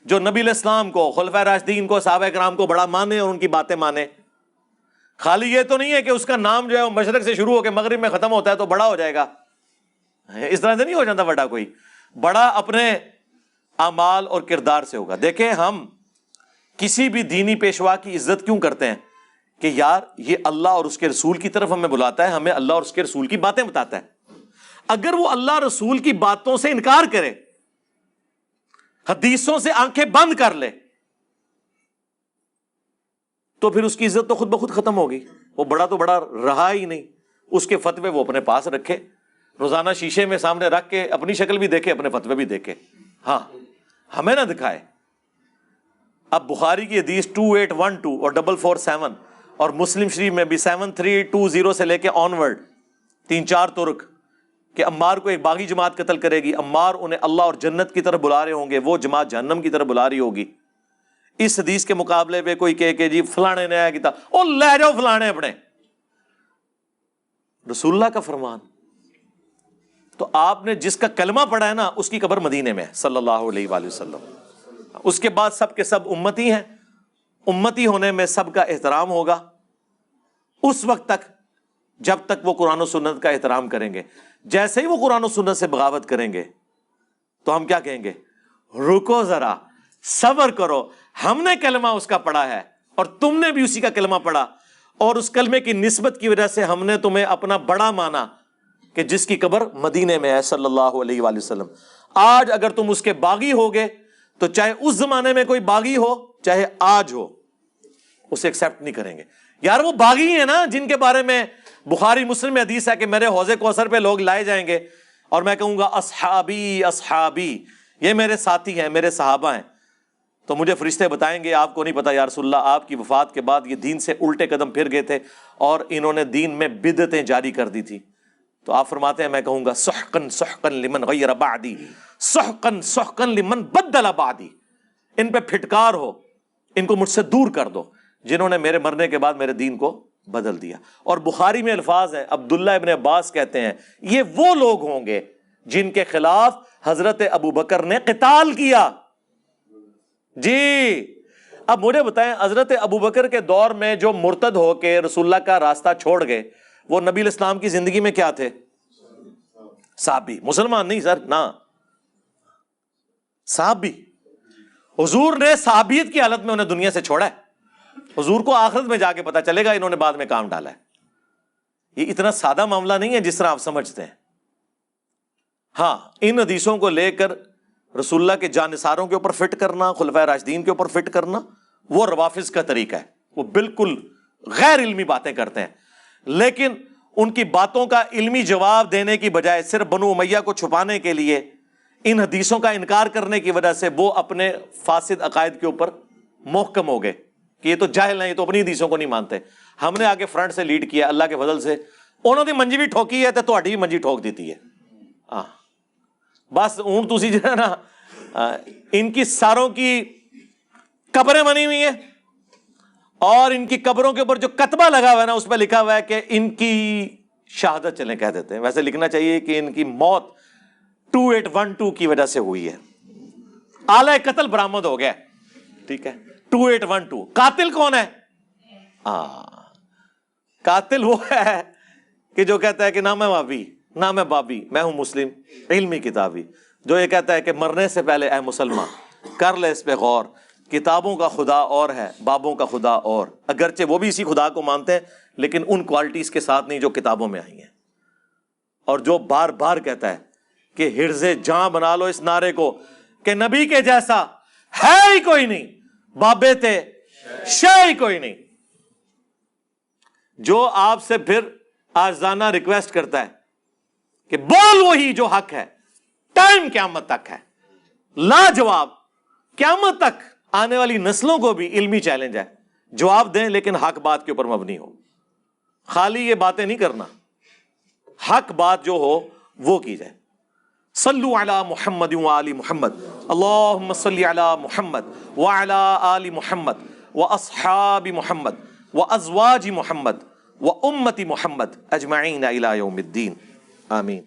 جو نبی الاسلام کو، خلفائے راشدین کو، صحابہ کرام کو بڑا مانے اور ان کی باتیں مانے. خالی یہ تو نہیں ہے کہ اس کا نام جو ہے وہ مشرق سے شروع ہو کے مغرب میں ختم ہوتا ہے تو بڑا ہو جائے گا. اس طرح سے نہیں ہو جاتا بڑا. کوئی بڑا اپنے اعمال اور کردار سے ہوگا. دیکھیں ہم کسی بھی دینی پیشوا کی عزت کیوں کرتے ہیں کہ یار یہ اللہ اور اس کے رسول کی طرف ہمیں بلاتا ہے، ہمیں اللہ اور اس کے رسول کی باتیں بتاتا ہے. اگر وہ اللہ رسول کی باتوں سے انکار کرے، حدیثوں سے آنکھیں بند کر لے، تو پھر اس کی عزت تو خود بخود ختم ہوگی. وہ بڑا تو بڑا رہا ہی نہیں. اس کے فتوے وہ اپنے پاس رکھے، روزانہ شیشے میں سامنے رکھ کے اپنی شکل بھی دیکھے، اپنے فتوے بھی دیکھے. ہاں ہمیں نہ دکھائے. اب بخاری کی حدیث 2812 اور 447 اور مسلم شریف میں بھی 7320 سے لے کے آنورڈ 3-4 ترک کہ عمار کو ایک باغی جماعت قتل کرے گی، عمار انہیں اللہ اور جنت کی طرف بلا رہے ہوں گے، وہ جماعت جہنم کی طرف بلا رہی ہوگی. اس حدیث کے مقابلے پہ کوئی کہے کہ جی فلانے نے آیا کتاب، او لے جاؤ فلانے اپنے. رسول اللہ کا فرمان. تو آپ نے جس کا کلمہ پڑھا ہے نا اس کی قبر مدینے میں ہے صلی اللہ علیہ وآلہ وسلم. اس کے بعد سب کے سب امتی ہیں، امتی ہونے میں سب کا احترام ہوگا اس وقت تک جب تک وہ قرآن و سنت کا احترام کریں گے. جیسے ہی وہ قرآن و سنت سے بغاوت کریں گے تو ہم کیا کہیں گے؟ رکو ذرا، صبر کرو، ہم نے کلمہ اس کا پڑھا ہے اور تم نے بھی اسی کا کلمہ پڑھا، اور اس کلمے کی نسبت کی وجہ سے ہم نے تمہیں اپنا بڑا مانا کہ جس کی قبر مدینے میں ہے صلی اللہ علیہ وآلہ وسلم. آج اگر تم اس کے باغی ہوگے تو چاہے اس زمانے میں کوئی باغی ہو چاہے آج ہو، اسے ایکسپٹ نہیں کریں گے. یار وہ باغی ہیں نا جن کے بارے میں بخاری مسلم میں حدیث ہے کہ میرے حوض کوثر پہ لوگ لائے جائیں گے اور میں کہوں گا اصحابی اصحابی، یہ میرے ساتھی ہیں، میرے صحابہ ہیں. تو مجھے فرشتے بتائیں گے آپ کو نہیں پتا یا رسول اللہ آپ کی وفات کے بعد یہ دین سے الٹے قدم پھر گئے تھے اور انہوں نے دین میں بدعتیں جاری کر دی تھی. تو آپ فرماتے ہیں میں کہوں گا سحقن سحقن لمن غیر بعدی، سحقن سحقن لمن بدل بعدی. ان پہ پھٹکار ہو، ان کو مجھ سے دور کر دو جنہوں نے میرے مرنے کے بعد میرے دین کو بدل دیا. اور بخاری میں الفاظ ہیں، عبداللہ ابن عباس کہتے ہیں یہ وہ لوگ ہوں گے جن کے خلاف حضرت ابوبکر نے قتال کیا. جی اب مجھے بتائیں حضرت ابوبکر کے دور میں جو مرتد ہو کے رسول اللہ کا راستہ چھوڑ گئے وہ نبی الاسلام کی زندگی میں کیا تھے؟ صحابی. مسلمان نہیں سر، نہ صحابی. حضور نے صحابیت کی حالت میں انہیں دنیا سے چھوڑا ہے. حضور کو آخرت میں جا کے پتا چلے گا انہوں نے بعد میں کام ڈالا ہے. یہ اتنا سادہ معاملہ نہیں ہے جس طرح آپ سمجھتے ہیں. ہاں ان حدیثوں کو لے کر رسول اللہ کے جانثاروں کے اوپر فٹ کرنا، خلفائے راشدین کے اوپر فٹ کرنا، وہ روافظ کا طریقہ ہے. وہ بالکل غیر علمی باتیں کرتے ہیں، لیکن ان کی باتوں کا علمی جواب دینے کی بجائے صرف بنو امیہ کو چھپانے کے لیے ان حدیثوں کا انکار کرنے کی وجہ سے وہ اپنے فاسد عقائد کے اوپر محکم ہو گئے کہ یہ تو جاہل ہیں، یہ تو اپنی حدیثوں کو نہیں مانتے. ہم نے آگے فرنٹ سے لیڈ کیا اللہ کے فضل سے. انہوں نے منجی بھی ٹھوکی ہے تو تہاڈی بھی منجی ٹھوک دیتی ہے. ہاں بس ہوں تسی جو ہے نا ان کی ساروں کی قبریں بنی ہوئی ہیں اور ان کی قبروں کے اوپر جو کتبہ لگا ہوا ہے نا اس پہ لکھا ہوا ہے کہ ان کی شہادت چلیں کہہ دیتے ہیں. ویسے لکھنا چاہیے کہ ان کی موت 2812 کی وجہ سے ہوئی ہے. آلہ قتل برآمد ہو گیا. ٹھیک ہے 2812 قاتل کون ہے؟ قاتل وہ ہے کہ جو کہتا ہے کہ نہ میں وابی نہ میں بابی، میں ہوں مسلم علمی کتابی، جو یہ کہتا ہے کہ مرنے سے پہلے اے مسلمان کر لے اس پہ غور، کتابوں کا خدا اور ہے، بابوں کا خدا اور، اگرچہ وہ بھی اسی خدا کو مانتے ہیں لیکن ان کوالٹیز کے ساتھ نہیں جو کتابوں میں آئی ہیں۔ اور جو بار بار کہتا ہے کہ حرز جاں بنا لو اس نعرے کو کہ نبی کے جیسا ہے ہی کوئی نہیں، بابے تھے شے ہی کوئی نہیں، جو آپ سے پھر آجزانہ ریکویسٹ کرتا ہے کہ بول وہی جو حق ہے، ٹائم قیامت تک ہے، لاجواب، قیامت تک آنے والی نسلوں کو بھی علمی چیلنج ہے، جواب دیں لیکن حق بات کے اوپر مبنی ہو، خالی یہ باتیں نہیں کرنا، حق بات جو ہو وہ کی جائے۔ صلو علی محمد وآل محمد، اللہم صلی علی محمد وعلی آل محمد واصحاب محمد وازواج محمد وامت محمد اجمعین الی یوم الدین، آمین۔